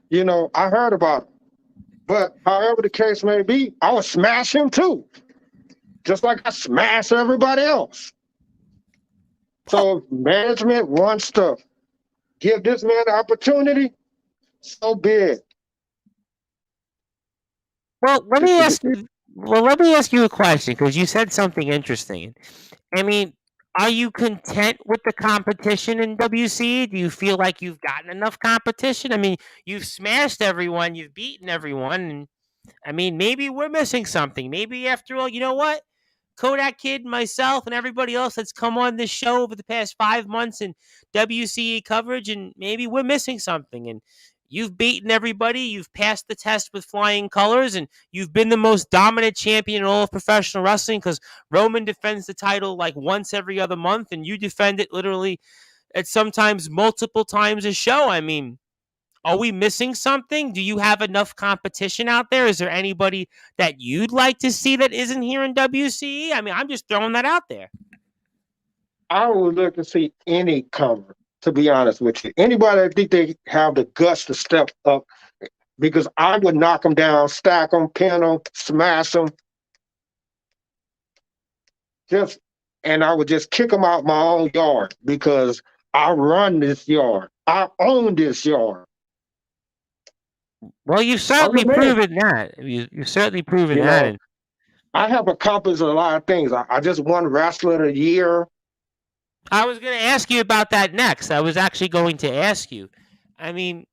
You know, I heard about it. But however the case may be, I would smash him too. Just like I smash everybody else. So if management wants to give this man the opportunity, so be it. Well, let me ask you a question, because you said something interesting. I mean, are you content with the competition in WC? Do you feel like you've gotten enough competition? I mean, you've smashed everyone, you've beaten everyone, and I mean, maybe we're missing something. Maybe after all, you know what? Kodak Kid, myself, and everybody else that's come on this show over the past 5 months in WCE coverage, and maybe we're missing something. And You've beaten everybody. You've passed the test with flying colors, and you've been the most dominant champion in all of professional wrestling because Roman defends the title like once every other month, and you defend it literally at sometimes multiple times a show. I mean, are we missing something? Do you have enough competition out there? Is there anybody that you'd like to see that isn't here in WCE? I mean, I'm just throwing that out there. I would look to see any comer, to be honest with you. Anybody that think they have the guts to step up, because I would knock them down, stack them, pin them, smash them, and I would just kick them out my own yard because I run this yard. I own this yard. Well, you've certainly proven that. You've certainly proven that. I have accomplished a lot of things. I just won Wrestler of the Year. I was going to ask you about that next. I was actually going to ask you. I mean,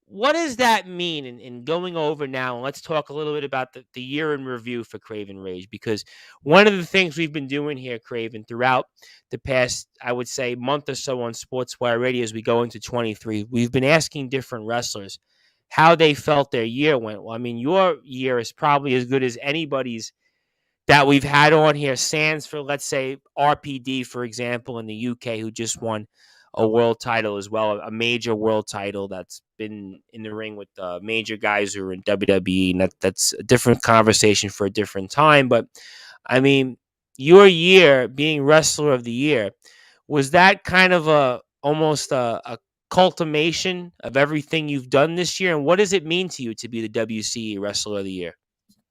what does that mean in going over now? And let's talk a little bit about the year in review for Kraven Rage, because one of the things we've been doing here, Kraven, throughout the past, I would say, month or so on Sportswire Radio as we go into 23, we've been asking different wrestlers how they felt their year went. Well, I mean, your year is probably as good as anybody's that we've had on here. Sans for, let's say, RPD, for example, in the UK, who just won a world title as well, a major world title that's been in the ring with major guys who are in WWE. And that's a different conversation for a different time. But, I mean, your year being Wrestler of the Year, was that kind of almost a culmination of everything you've done this year? And what does it mean to you to be the WCE Wrestler of the Year?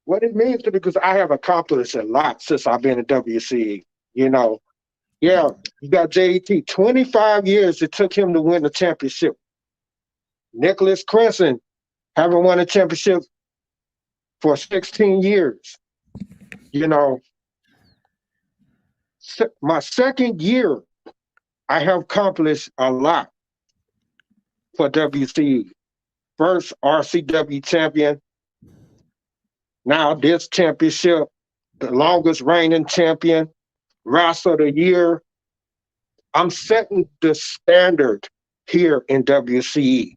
What it means to me, because I have accomplished a lot since I've been in WCE. You know, yeah, you got JET, 25 years it took him to win the championship. Nicholas Crescent haven't won a championship for 16 years. You know, my second year, I have accomplished a lot for WCE. First RCW champion, now this championship, the longest reigning champion, Wrestler of the Year. I'm setting the standard here in WCE.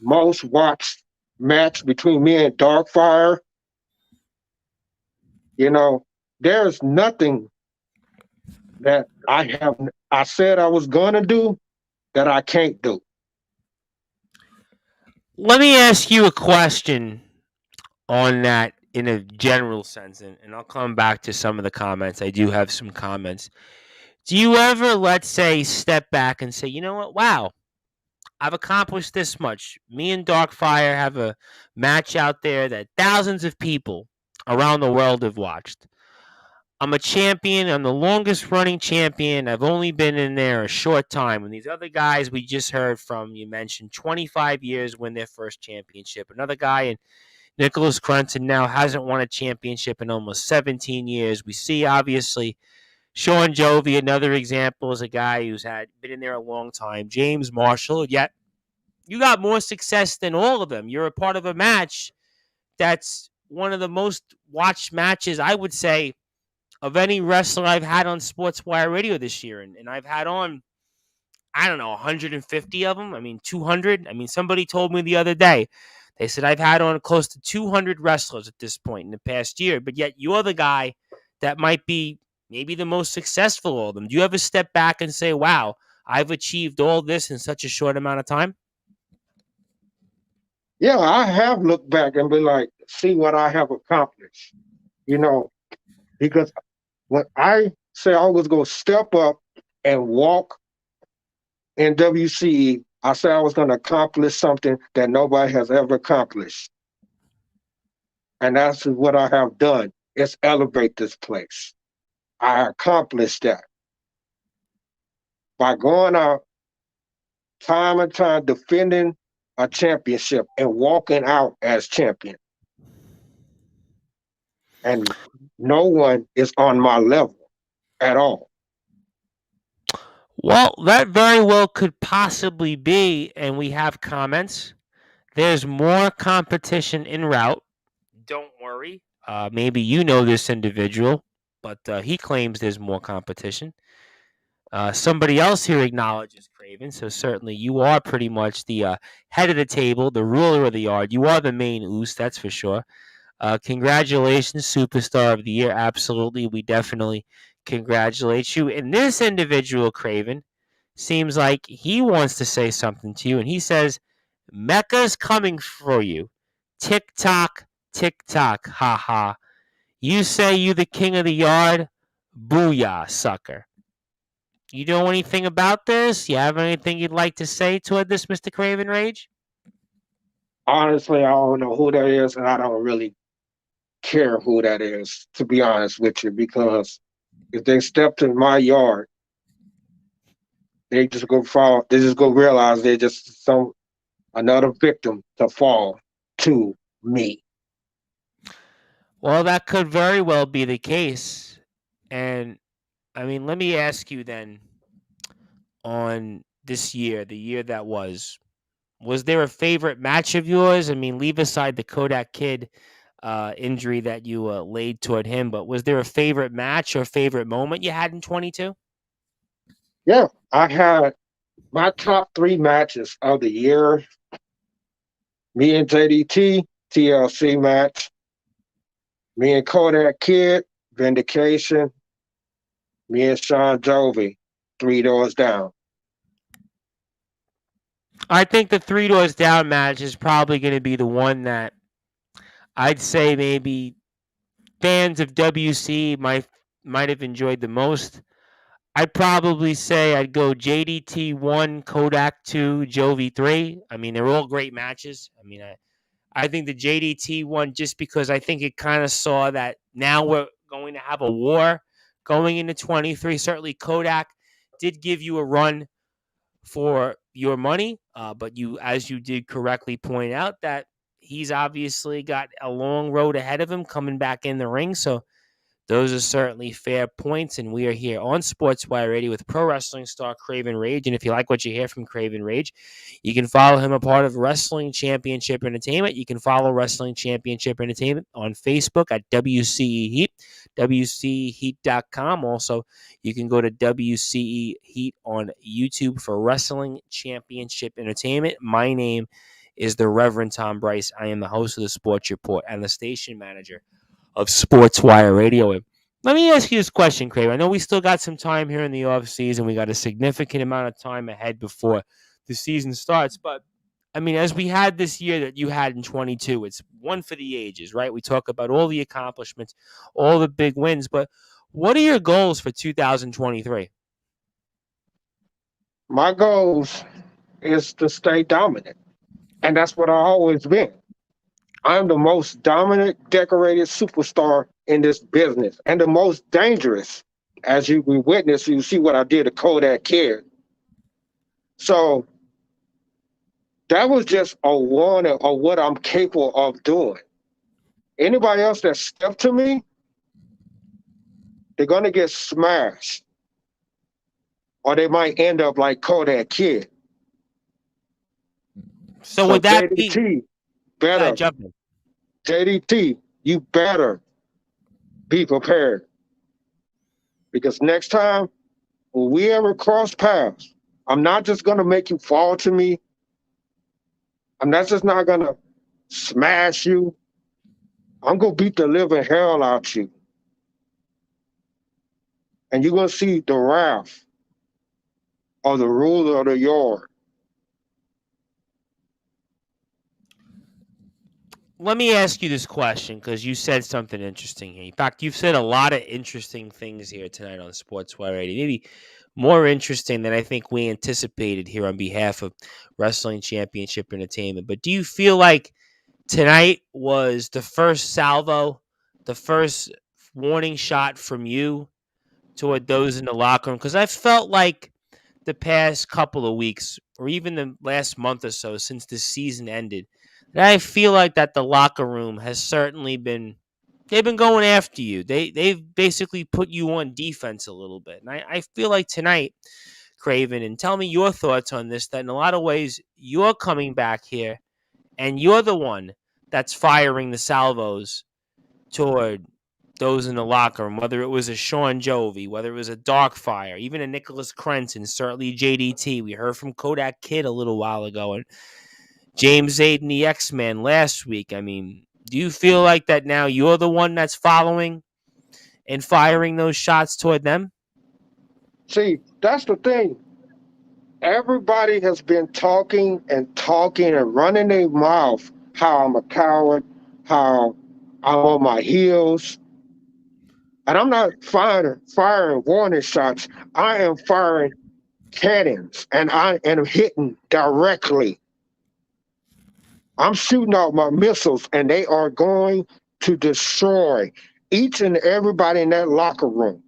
Most watched match between me and Darkfire. You know, there's nothing that I said I was going to do that I can't do. Let me ask you a question on that in a general sense, and I'll come back to some of the comments. I do have some comments. Do you ever, let's say, step back and say, you know what, wow, I've accomplished this much. Me and Darkfire have a match out there that thousands of people around the world have watched. I'm a champion. I'm the longest running champion. I've only been in there a short time. And these other guys we just heard from, you mentioned 25 years win their first championship. Another guy in Nicholas Crenton now hasn't won a championship in almost 17 years. We see, obviously, Sean Jovi, another example, is a guy who's been in there a long time. James Marshall, yet you got more success than all of them. You're a part of a match that's one of the most watched matches, I would say, of any wrestler I've had on Sportswire Radio this year. And I've had on, I don't know, 150 of them. I mean, 200. I mean, somebody told me the other day, they said I've had on close to 200 wrestlers at this point in the past year, but yet you're the guy that might be maybe the most successful of them. Do you ever step back and say, wow, I've achieved all this in such a short amount of time? Yeah, I have looked back and been like, see what I have accomplished, you know, because when I say I was going to step up and walk in WCE, I said I was going to accomplish something that nobody has ever accomplished. And that's what I have done, is elevate this place. I accomplished that by going out time and time defending a championship and walking out as champion. And no one is on my level at all. Well, that very well could possibly be, and we have comments. There's more competition en route. Don't worry. Maybe you know this individual, but he claims there's more competition. Somebody else here acknowledges Kraven, so certainly you are pretty much the head of the table, the ruler of the yard. You are the main oos, that's for sure. Congratulations, Superstar of the Year. Absolutely, we definitely congratulate you. And this individual, Kraven, seems like he wants to say something to you, and he says, Mecca's coming for you. Tick tock, ha ha. You say you the king of the yard? Booyah, sucker. You know anything about this? You have anything you'd like to say toward this, Mr. Kraven Rage? Honestly, I don't know who that is, and I don't really care who that is, to be honest with you, because if they stepped in my yard, they just go fall. They just go realize they're just another victim to fall to me. Well, that could very well be the case. And I mean, let me ask you then, on this year, the year that was there a favorite match of yours? I mean, leave aside the Kodak Kid injury that you laid toward him, but was there a favorite match or favorite moment you had in 22? Yeah, I had my top 3 matches of the year. Me and JDT, TLC match. Me and Kodak Kid, Vindication. Me and Sean Jovi, 3 Doors Down. I think the 3 Doors Down match is probably going to be the one that I'd say maybe fans of WC might have enjoyed the most. I'd probably say I'd go JDT 1, Kodak 2, Jovi 3. I mean, they're all great matches. I mean, I think the JDT one, just because I think it kind of saw that now we're going to have a war going into 23. Certainly, Kodak did give you a run for your money, but you, as you did correctly point out, that he's obviously got a long road ahead of him coming back in the ring. So those are certainly fair points, and we are here on Sportswire Radio with pro wrestling star Kraven Rage. And if you like what you hear from Kraven Rage, you can follow him a part of Wrestling Championship Entertainment. You can follow Wrestling Championship Entertainment on Facebook at WCE Heat, WCEHeat.com. Also, you can go to WCE Heat on YouTube for Wrestling Championship Entertainment. My name is the Reverend Tom Brice. I am the host of the Sports Report and the station manager of Sportswire Radio. And let me ask you this question, Kraven. I know we still got some time here in the off season. We got a significant amount of time ahead before the season starts. But I mean, as we had this year that you had in 22, it's one for the ages, right? We talk about all the accomplishments, all the big wins. But what are your goals for 2023? My goals is to stay dominant. And that's what I always been. I'm the most dominant, decorated superstar in this business and the most dangerous. As you witness, you see what I did to Kodak Kid. So that was just a warning of what I'm capable of doing. Anybody else that stepped to me, they're going to get smashed. Or they might end up like Kodak Kid. So would that JDT, be better. JDT, you better be prepared. Because next time, when we ever cross paths, I'm not just going to make you fall to me. I'm not just not going to smash you. I'm going to beat the living hell out you. And you're going to see the wrath of the ruler of the yard. Let me ask you this question, because you said something interesting here. In fact, you've said a lot of interesting things here tonight on Sportswire Radio. Maybe more interesting than I think we anticipated here on behalf of Wrestling Championship Entertainment. But do you feel like tonight was the first salvo, the first warning shot from you toward those in the locker room? Because I felt like the past couple of weeks, or even the last month or so since the season ended, that I feel like that the locker room has certainly been, they've been going after you. They've basically put you on defense a little bit. And I feel like tonight, Kraven, and tell me your thoughts on this, that in a lot of ways you're coming back here and you're the one that's firing the salvos toward those in the locker room, whether it was a Sean Jovi, whether it was a Darkfire, even a Nicholas Crenson, certainly JDT. We heard from Kodak Kid a little while ago, and James Aiden, the X-Man, last week. I mean, do you feel like that now you're the one that's following and firing those shots toward them? See, that's the thing. Everybody has been talking and running their mouth how I'm a coward, how I'm on my heels. And I'm not firing warning shots. I am firing cannons, and I am hitting directly. I'm shooting out my missiles, and they are going to destroy each and everybody in that locker room.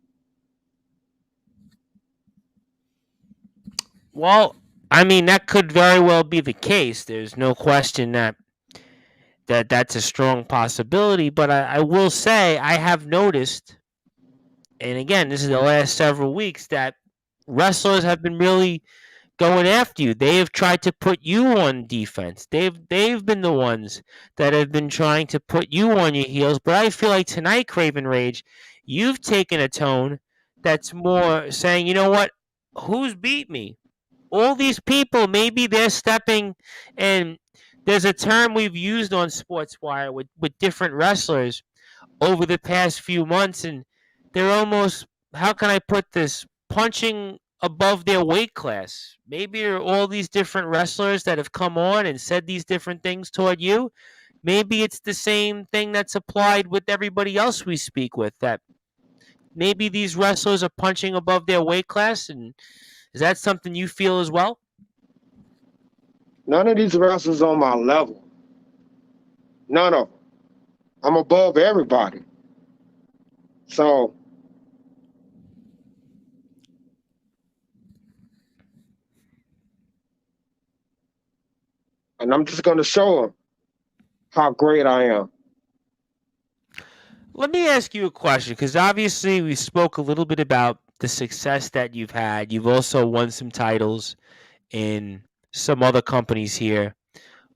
Well, I mean, that could very well be the case. There's no question that's a strong possibility. But I will say I have noticed, and again, this is the last several weeks, that wrestlers have been really going after you. They have tried to put you on defense. They've been the ones that have been trying to put you on your heels. But I feel like tonight, Kraven Rage, you've taken a tone that's more saying, you know what? Who's beat me? All these people, maybe they're stepping, and there's a term we've used on Sportswire with different wrestlers over the past few months, and they're almost, how can I put this, punching above their weight class. Maybe all these different wrestlers that have come on and said these different things toward you. Maybe it's the same thing that's applied with everybody else we speak with, that maybe these wrestlers are punching above their weight class, and is that something you feel as well? None of these wrestlers on my level. None of them. I'm above everybody. So, and I'm just going to show them how great I am. Let me ask you a question, because obviously we spoke a little bit about the success that you've had. You've also won some titles in some other companies here.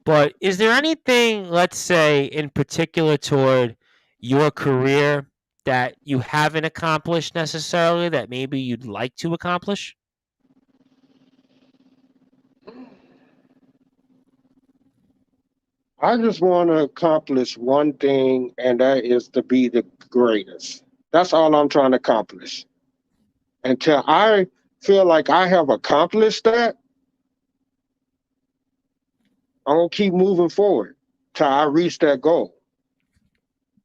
But is there anything, let's say, in particular toward your career that you haven't accomplished necessarily that maybe you'd like to accomplish? I just want to accomplish one thing, and that is to be the greatest. That's all I'm trying to accomplish. Until I feel like I have accomplished that, I'm going to keep moving forward till I reach that goal.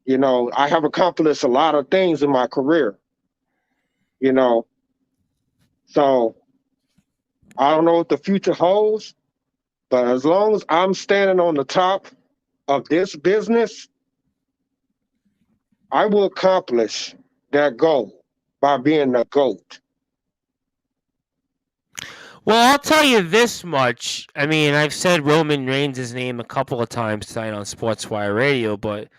You know, I have accomplished a lot of things in my career, you know, so I don't know what the future holds, but as long as I'm standing on the top of this business, I will accomplish that goal by being the GOAT. Well, I'll tell you this much. I mean, I've said Roman Reigns' name a couple of times tonight on Sportswire Radio, but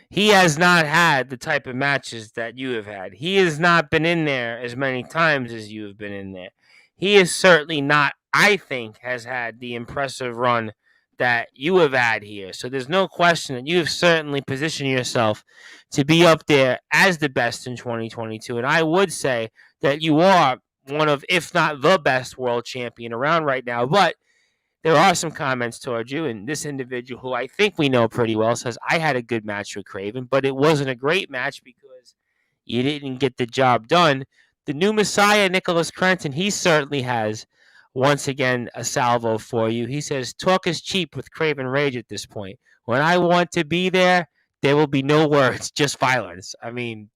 he has not had the type of matches that you have had. He has not been in there as many times as you have been in there. He is certainly not, I think, has had the impressive run that you have had here. So there's no question that you have certainly positioned yourself to be up there as the best in 2022. And I would say that you are one of, if not the best world champion around right now. But there are some comments towards you, and this individual, who I think we know pretty well, says, I had a good match with Kraven, but it wasn't a great match because you didn't get the job done. The new Messiah, Nicholas Crenson, he certainly has, once again, a salvo for you. He says, talk is cheap with Kraven Rage at this point. When I want to be there, there will be no words, just violence. I mean,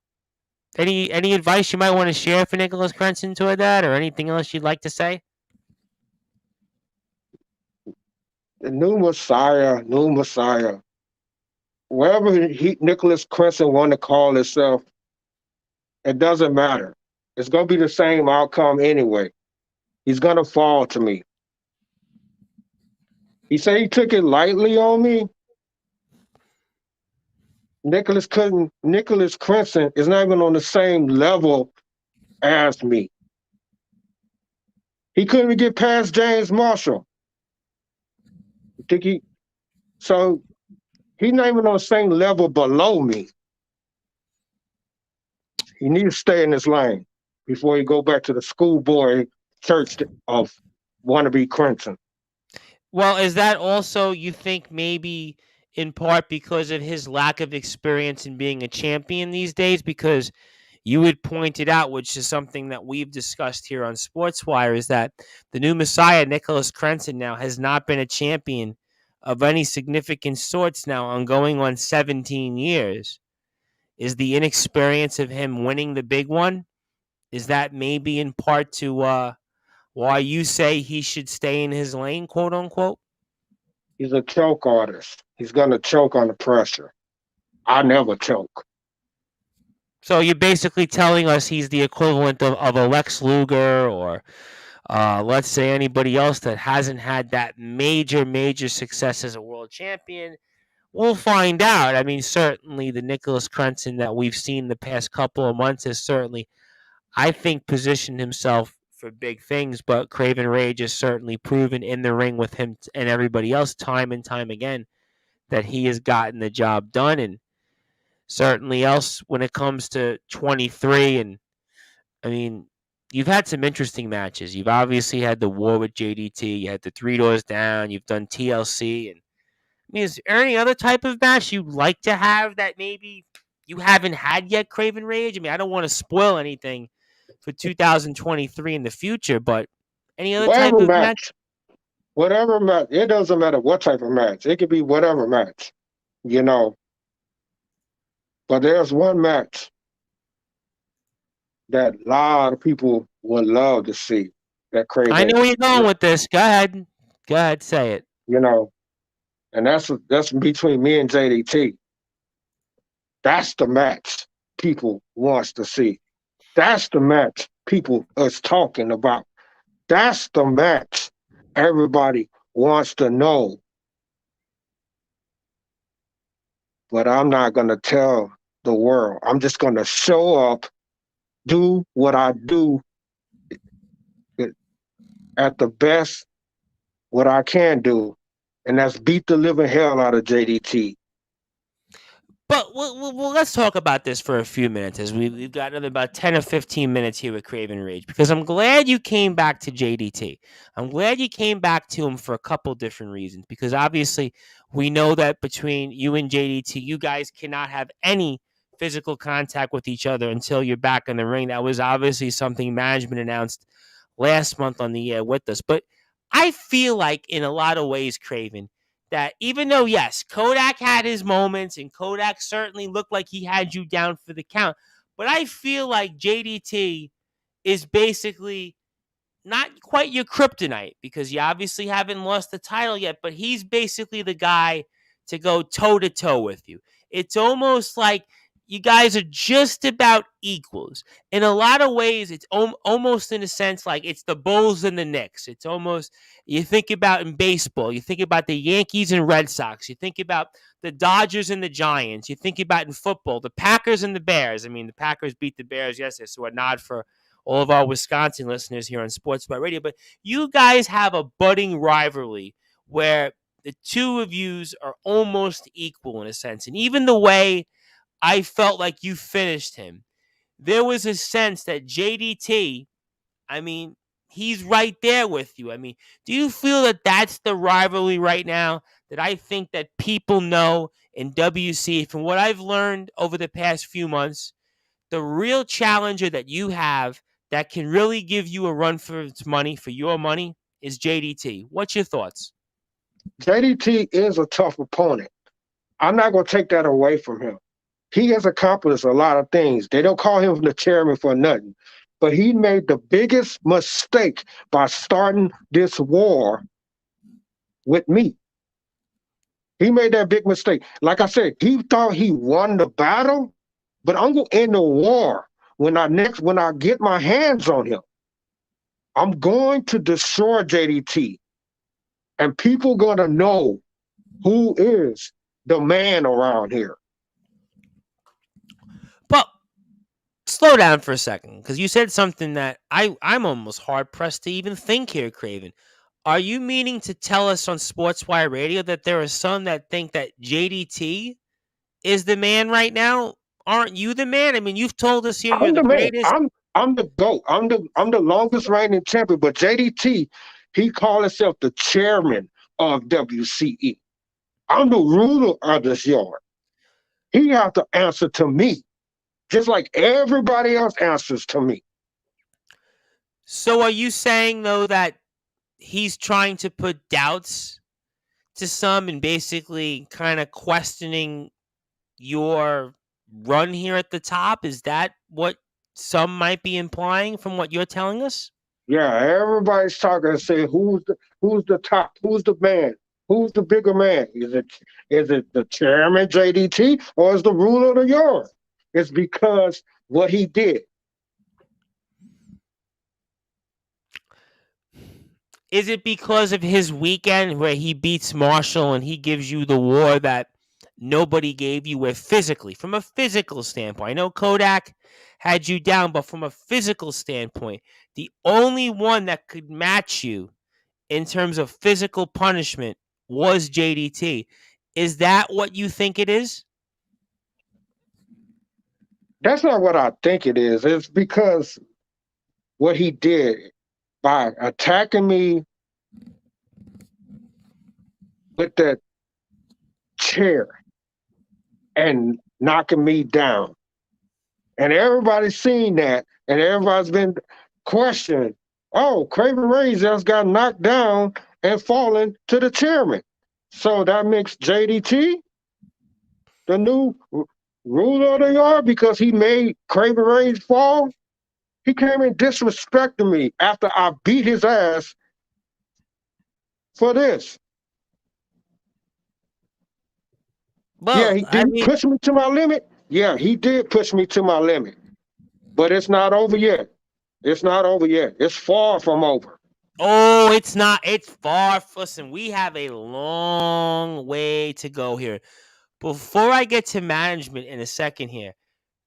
any advice you might want to share for Nicholas Crenson toward that, or anything else you'd like to say? The new Messiah, wherever Nicholas Crescent want to call himself, it doesn't matter. It's going to be the same outcome anyway. He's going to fall to me. He said he took it lightly on me. Nicholas Crescent is not even on the same level as me. He couldn't even get past James Marshall. So he's not even on the same level below me. He needs to stay in his lane before he go back to the schoolboy church of wannabe Crimson. Well, is that also, you think, maybe in part because of his lack of experience in being a champion these days? Because you had pointed out, which is something that we've discussed here on Sportswire, is that the new Messiah, Nicholas Crenson, now has not been a champion of any significant sorts now on going on 17 years. Is the inexperience of him winning the big one, is that maybe in part to why you say he should stay in his lane, quote unquote? He's a choke artist. He's gonna choke under pressure. I never choke. So you're basically telling us he's the equivalent of a Lex Luger, or let's say anybody else that hasn't had that major success as a world champion. We'll find out. I mean, certainly the Nicholas Crenson that we've seen the past couple of months has certainly, I think, positioned himself for big things, but Kraven Rage has certainly proven in the ring with him and everybody else time and time again that he has gotten the job done. And certainly else when it comes to 23. And I mean, you've had some interesting matches. You've obviously had the war with JDT. You had the Three Doors Down. You've done TLC. And I mean, is there any other type of match you'd like to have that maybe you haven't had yet, Kraven Rage? I mean, I don't want to spoil anything for 2023 in the future, but any other type Whatever of match? whatever match. It doesn't matter what type of match. It could be whatever match, you know. But there's one match that a lot of people would love to see. That Kraven. I know where you're going with this. Go ahead. Go ahead. Say it. You know, and that's between me and JDT. That's the match people wants to see. That's the match people is talking about. That's the match everybody wants to know. But I'm not going to tell the world. I'm just going to show up, do what I do at the best, what I can do, and that's beat the living hell out of JDT. But well, let's talk about this for a few minutes, as we've got another about 10 or 15 minutes here with Kraven Rage, because I'm glad you came back to JDT. I'm glad you came back to him for a couple different reasons, because obviously we know that between you and JDT, you guys cannot have any physical contact with each other until you're back in the ring. That was obviously something management announced last month on the air with us. But I feel like in a lot of ways, Kraven, that even though, yes, Kodak had his moments and Kodak certainly looked like he had you down for the count, but I feel like JDT is basically not quite your kryptonite, because you obviously haven't lost the title yet, but he's basically the guy to go toe-to-toe with you. It's almost like you guys are just about equals. In a lot of ways, it's almost in a sense like it's the Bulls and the Knicks. It's almost, you think about in baseball, you think about the Yankees and Red Sox, you think about the Dodgers and the Giants, you think about in football, the Packers and the Bears. I mean, the Packers beat the Bears yesterday, so a nod for all of our Wisconsin listeners here on Sportswire Radio. But you guys have a budding rivalry where the two of yous are almost equal in a sense. And even the way I felt like you finished him, there was a sense that JDT, I mean, he's right there with you. I mean, do you feel that that's the rivalry right now that I think that people know in WC? From what I've learned over the past few months, the real challenger that you have that can really give you a run for its money, for your money, is JDT. What's your thoughts? JDT is a tough opponent. I'm not going to take that away from him. He has accomplished a lot of things. They don't call him the chairman for nothing. But he made the biggest mistake by starting this war with me. He made that big mistake. Like I said, he thought he won the battle, but I'm going to end the war when I get my hands on him. I'm going to destroy JDT. And people going to know who is the man around here. But slow down for a second, because you said something that I'm almost hard-pressed to even think here, Kraven. Are you meaning to tell us on Sportswire Radio that there are some that think that JDT is the man right now? Aren't you the man? I mean, you've told us here you're I'm the the man. greatest. I'm the GOAT. I'm the longest reigning champion. But JDT, he called himself the chairman of WCE. I'm the ruler of this yard. He has to answer to me, just like everybody else answers to me. So are you saying, though, that he's trying to put doubts to some and basically kind of questioning your run here at the top? Is that what some might be implying from what you're telling us? Yeah, everybody's talking and saying who's the top, who's the man, who's the bigger man? Is it the chairman JDT or is the ruler of the yard? It's because what he did. Is it because of his weekend where he beats Marshall and he gives you the war that nobody gave you from a physical standpoint? I know Kodak had you down, but from a physical standpoint, the only one that could match you in terms of physical punishment was JDT. Is that what you think it is? That's not what I think it is. It's because what he did by attacking me with that chair and knocking me down. And everybody's seen that, and everybody's been questioning. Oh, Kraven Reigns just got knocked down and fallen to the chairman. So that makes JDT the new ruler of the yard because he made Kraven Reigns fall. He came and disrespected me after I beat his ass for this. Yeah, Well, he I did mean, push me to my limit. Yeah, he did push me to my limit. But it's not over yet. It's not over yet. It's far from over. oh, it's not. It's far. Listen, we have a long way to go here. Before I get to management in a second here,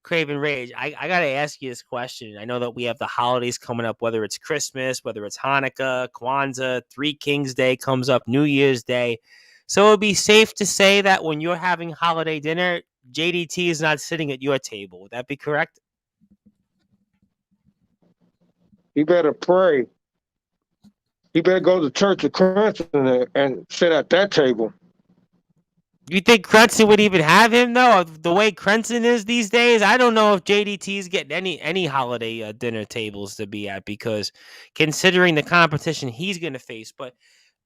Craven Rage, I got to ask you this question. I know that we have the holidays coming up, whether it's Christmas, whether it's Hanukkah, Kwanzaa, Three Kings Day comes up, New Year's Day. So it would be safe to say that when you're having holiday dinner, JDT is not sitting at your table. Would that be correct? He better pray. He better go to church of Clemson and sit at that table. You think Crenson would even have him though? The way Crenson is these days, I don't know if JDT is getting any holiday dinner tables to be at because considering the competition he's going to face. But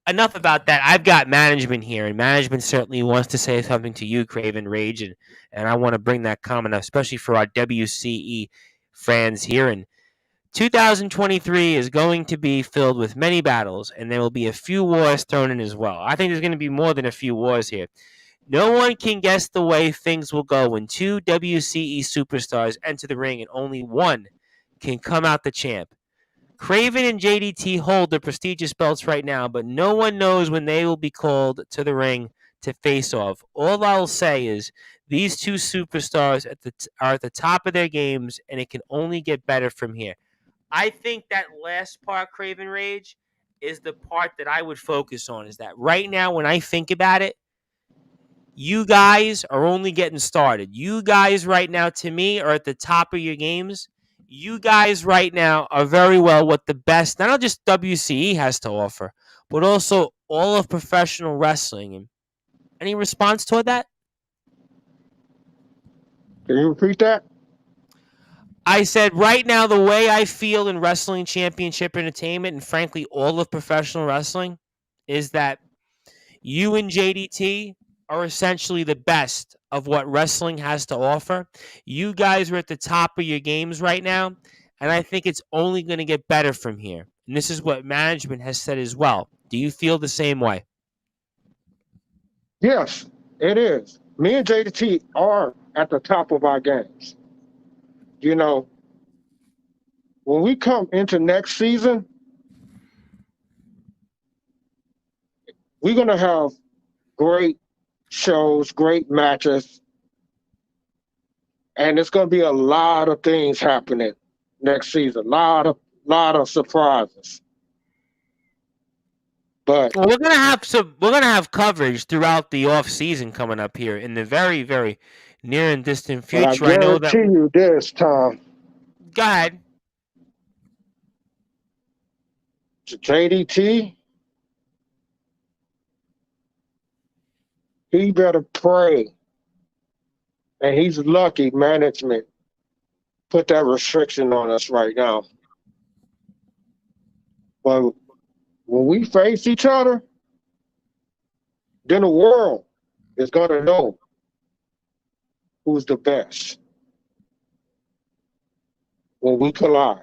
enough about that. I've got management here, and management certainly wants to say something to you, Craven Rage, and I want to bring that comment up, especially for our WCE fans here. And 2023 is going to be filled with many battles, and there will be a few wars thrown in as well. I think there's going to be more than a few wars here. No one can guess the way things will go when two WCE superstars enter the ring and only one can come out the champ. Kraven and JDT hold the prestigious belts right now, but no one knows when they will be called to the ring to face off. All I'll say is these two superstars are at the top of their games, and it can only get better from here. I think that last part, Kraven Rage, is the part that I would focus on. Is that right now, when I think about it, you guys are only getting started. You guys right now, to me, are at the top of your games. You guys right now are very well what the best, not just WCE has to offer, but also all of professional wrestling. And any response toward that? Can you repeat that? I said right now, the way I feel in wrestling championship entertainment and frankly all of professional wrestling is that you and JDT are essentially the best of what wrestling has to offer. You guys are at the top of your games right now, and I think it's only going to get better from here. And this is what management has said as well. Do you feel the same way? Yes, it is. Me and JDT are at the top of our games. You know, when we come into next season, we're going to have great shows, great matches, and it's going to be a lot of things happening next season. Lot of surprises. But Well, we're gonna have coverage throughout the off season coming up here in the very, very near and distant But I future. I know that. guarantee you this, Tom. Go ahead. JDT, he better pray. And he's lucky management put that restriction on us right now. But when we face each other, then the world is going to know who's the best when we collide.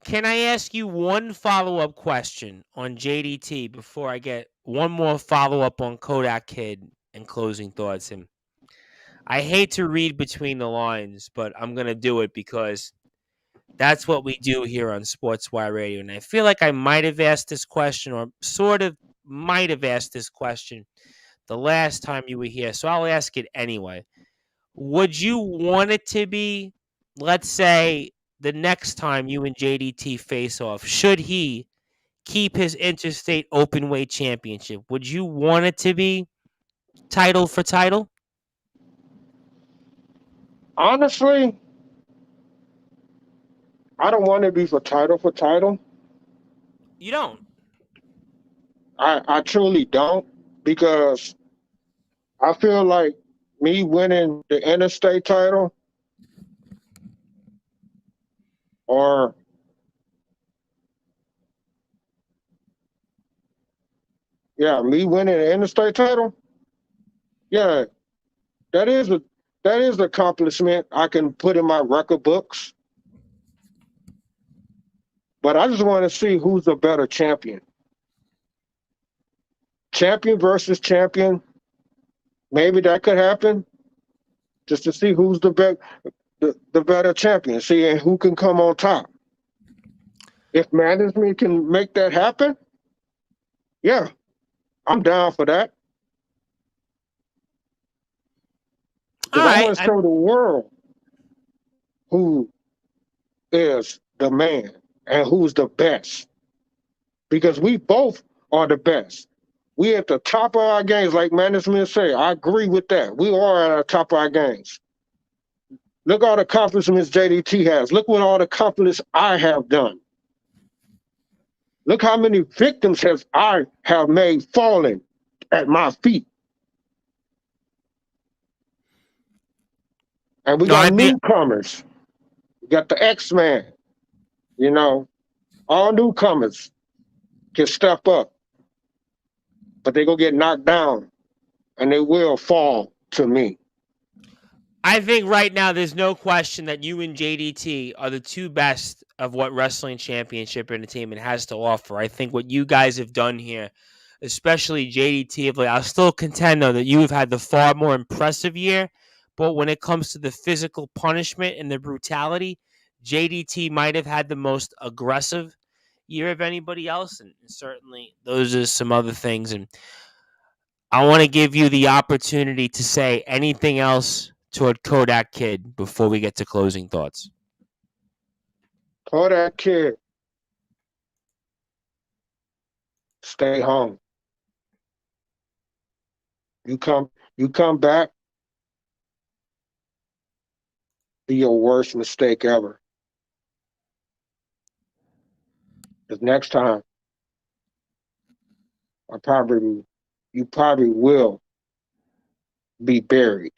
Can I ask you one follow-up question on JDT before I get one more follow-up on Kodak Kid and closing thoughts? And I hate to read between the lines, but I'm going to do it because that's what we do here on Sportswire Radio. And I feel like I might have asked this question, or sort of might have asked this question the last time you were here. So I'll ask it anyway. Would you want it to be, let's say, the next time you and JDT face off, should he keep his interstate open weight championship, would you want it to be title for title? Honestly, I don't want to be for title for title. You don't? I truly don't, because I feel like me winning the interstate title, or me winning the interstate title, that is an accomplishment I can put in my record books. But I just want to see who's the better champion. Champion versus champion. Maybe that could happen, just to see who's the better champion, see who can come on top. If management can make that happen, yeah, I'm down for that. Because I want to show the world who is the man and who's the best. Because we both are the best. We at the top of our games, like management say. I agree with that. We are at the top of our games. Look all the accomplishments JDT has. Look what all the accomplishments I have done. Look how many victims I have made falling at my feet. And we got newcomers. We got the X-Man. All newcomers can step up. But they're going to get knocked down. And they will fall to me. I think right now there's no question that you and JDT are the two best of what Wrestling Championship Entertainment has to offer. I think what you guys have done here, especially JDT, I'll still contend, though, that you have had the far more impressive year. But when it comes to the physical punishment and the brutality, JDT might have had the most aggressive year of anybody else. And certainly those are some other things. And I want to give you the opportunity to say anything else toward Kodak Kid before we get to closing thoughts. Kodak Kid, stay home. You come back, be your worst mistake ever. Because next time, you probably will be buried.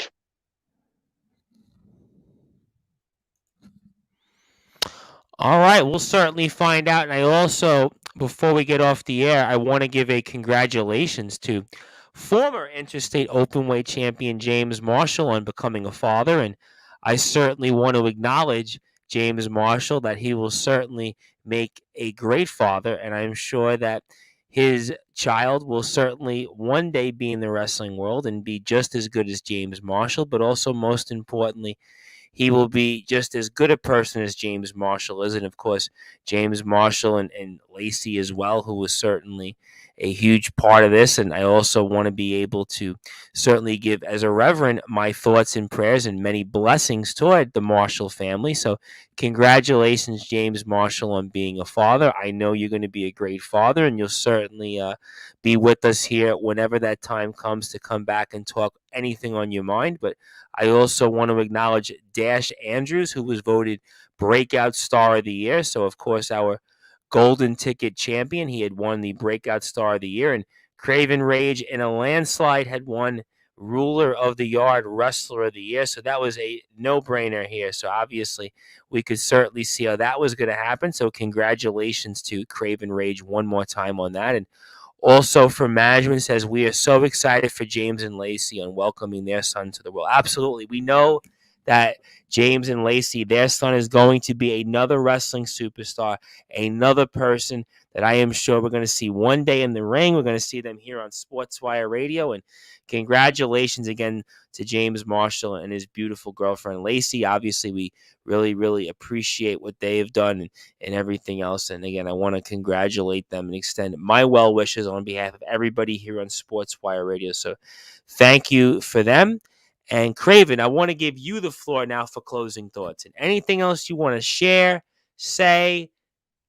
All right, we'll certainly find out. And I also, before we get off the air, I want to give a congratulations to former Interstate Openweight champion James Marshall on becoming a father. And I certainly want to acknowledge James Marshall, that he will certainly make a great father. And I'm sure that his child will certainly one day be in the wrestling world and be just as good as James Marshall, but also most importantly, he will be just as good a person as James Marshall is. And of course, James Marshall and Lacey as well, who was certainly a huge part of this. And I also want to be able to certainly give, as a reverend, my thoughts and prayers and many blessings toward the Marshall family. So congratulations, James Marshall, on being a father. I know you're going to be a great father, and you'll certainly be with us here whenever that time comes to come back and talk anything on your mind. But I also want to acknowledge Dash Andrews, who was voted Breakout Star of the Year. So, of course, our golden ticket champion. He had won the Breakout Star of the Year, and Kraven Rage in a landslide had won Ruler of the Yard, Wrestler of the Year. So that was a no-brainer here. So obviously we could certainly see how that was going to happen. So congratulations to Kraven Rage one more time on that. And also for management says, we are so excited for James and Lacey on welcoming their son to the world. Absolutely. We know that James and Lacey, their son, is going to be another wrestling superstar, another person that I am sure we're going to see one day in the ring. We're going to see them here on Sportswire Radio. And congratulations again to James Marshall and his beautiful girlfriend, Lacey. Obviously, we really, really appreciate what they have done and everything else. And again, I want to congratulate them and extend my well wishes on behalf of everybody here on Sportswire Radio. So thank you for them. And Kraven, I want to give you the floor now for closing thoughts. And anything else you want to share, say,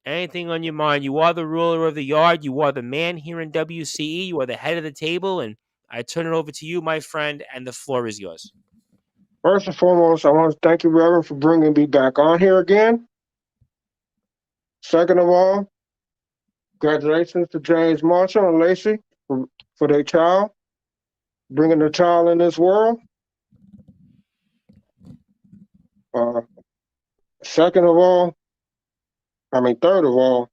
anything on your mind. You are the ruler of the yard. You are the man here in WCE. You are the head of the table. And I turn it over to you, my friend, and the floor is yours. First and foremost, I want to thank you, Reverend, for bringing me back on here again. Second of all, congratulations to James Marshall and Lacey for their child, bringing the child in this world. Third of all,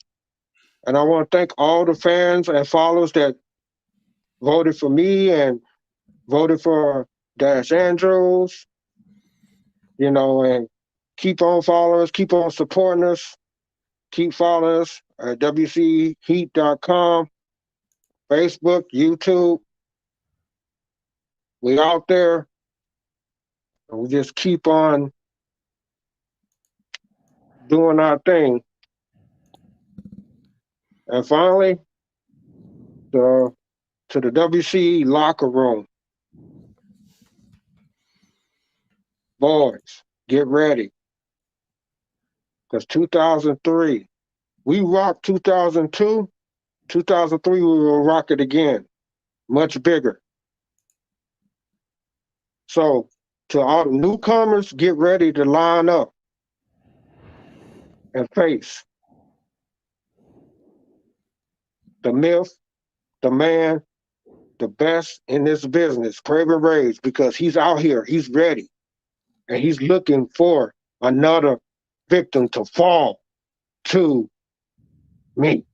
and I want to thank all the fans and followers that voted for me and voted for Dash Andrews, and keep on following us, keep on supporting us, keep following us at WCHeat.com, Facebook, YouTube. We out there, and we just keep on doing our thing. And finally, to the WCE locker room. Boys, get ready. Because 2003, we rocked 2002. 2003, we will rock it again. Much bigger. So, to all the newcomers, get ready to line up and face the myth, the man, the best in this business, Kraven Rage, because he's out here, he's ready, and he's looking for another victim to fall to me.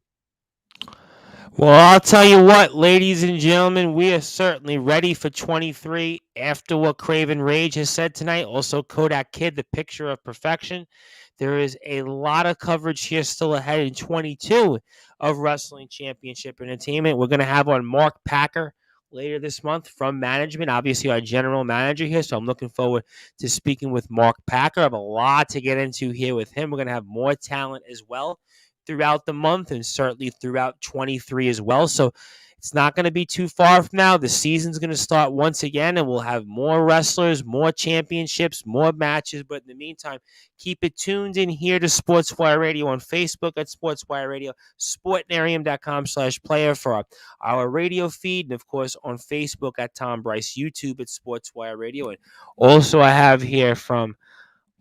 Well, I'll tell you what, ladies and gentlemen, we are certainly ready for 23 after what Kraven Rage has said tonight. Also, Kodak Kid, the picture of perfection. There is a lot of coverage here still ahead in 22 of Wrestling Championship Entertainment. We're going to have on Mark Packer later this month from management, obviously our general manager here. So I'm looking forward to speaking with Mark Packer. I have a lot to get into here with him. We're going to have more talent as well throughout the month and certainly throughout 23 as well. So it's not going to be too far from now. The season's going to start once again, and we'll have more wrestlers, more championships, more matches. But in the meantime, keep it tuned in here to Sportswire Radio on Facebook at Sportswire Radio, sportnarium.com/player for our radio feed, and of course on Facebook at Tom Brice, YouTube at Sportswire Radio. And also I have here from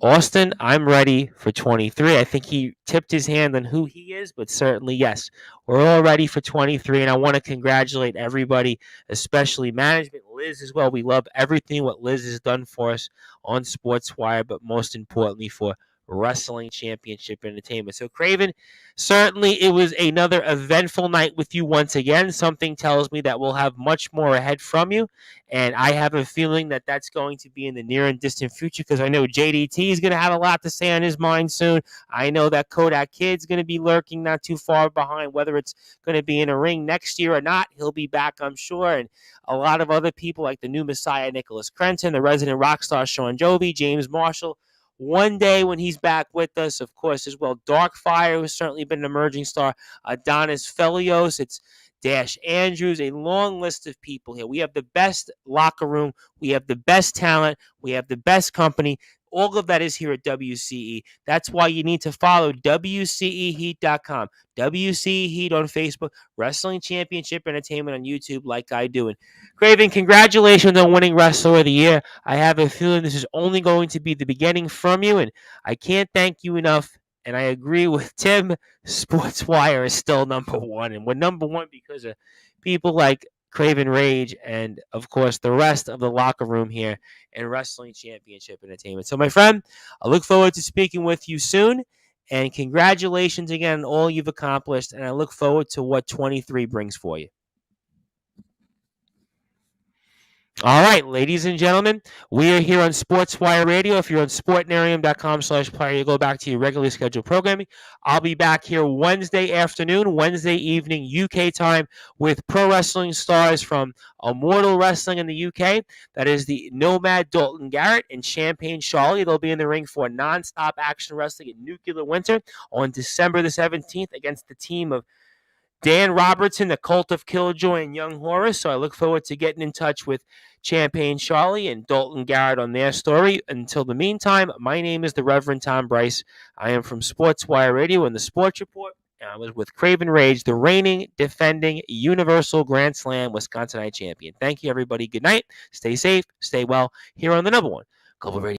Austin, I'm ready for 23. I think he tipped his hand on who he is, but certainly, yes, we're all ready for 23. And I want to congratulate everybody, especially management, Liz as well. We love everything what Liz has done for us on Sportswire, but most importantly for Wrestling Championship Entertainment. So, Kraven, certainly it was another eventful night with you once again. Something tells me that we'll have much more ahead from you. And I have a feeling that that's going to be in the near and distant future because I know JDT is going to have a lot to say on his mind soon. I know that Kodak Kid's going to be lurking not too far behind, whether it's going to be in a ring next year or not. He'll be back, I'm sure. And a lot of other people like the new Messiah, Nicholas Crenton, the resident rock star, Sean Jovi, James Marshall, one day when he's back with us, of course, as well. Darkfire, who's certainly been an emerging star. Adonis Felios. It's Dash Andrews, a long list of people here. We have the best locker room. We have the best talent. We have the best company. All of that is here at WCE. That's why you need to follow WCEHeat.com, WCE Heat on Facebook, Wrestling Championship Entertainment on YouTube, like I do. And Kraven, congratulations on winning Wrestler of the Year. I have a feeling this is only going to be the beginning from you, and I can't thank you enough. And I agree with Tim. Sportswire is still number one, and we're number one because of people like Kraven Rage and, of course, the rest of the locker room here in Wrestling Championship Entertainment. So, my friend, I look forward to speaking with you soon, and congratulations again on all you've accomplished, and I look forward to what 23 brings for you. All right, ladies and gentlemen, we are here on Sportswire Radio. If you're on sportnarium.com/player, you go back to your regularly scheduled programming. I'll be back here Wednesday afternoon, Wednesday evening, UK time, with pro wrestling stars from Immortal Wrestling in the UK. That is the Nomad Dalton Garrett and Champagne Charlie. They'll be in the ring for nonstop action wrestling at Nuclear Winter on December the 17th against the team of Dan Robertson, the Cult of Killjoy, and Young Horus. So I look forward to getting in touch with Champagne Charlie and Dalton Garrett on their story. Until the meantime, my name is the Reverend Tom Brice. I am from Sportswire Radio and the Sports Report. And I was with Kraven Rage, the reigning, defending Universal Grand Slam Wisconsinite champion. Thank you, everybody. Good night. Stay safe. Stay well. Here on the number one Global Radio.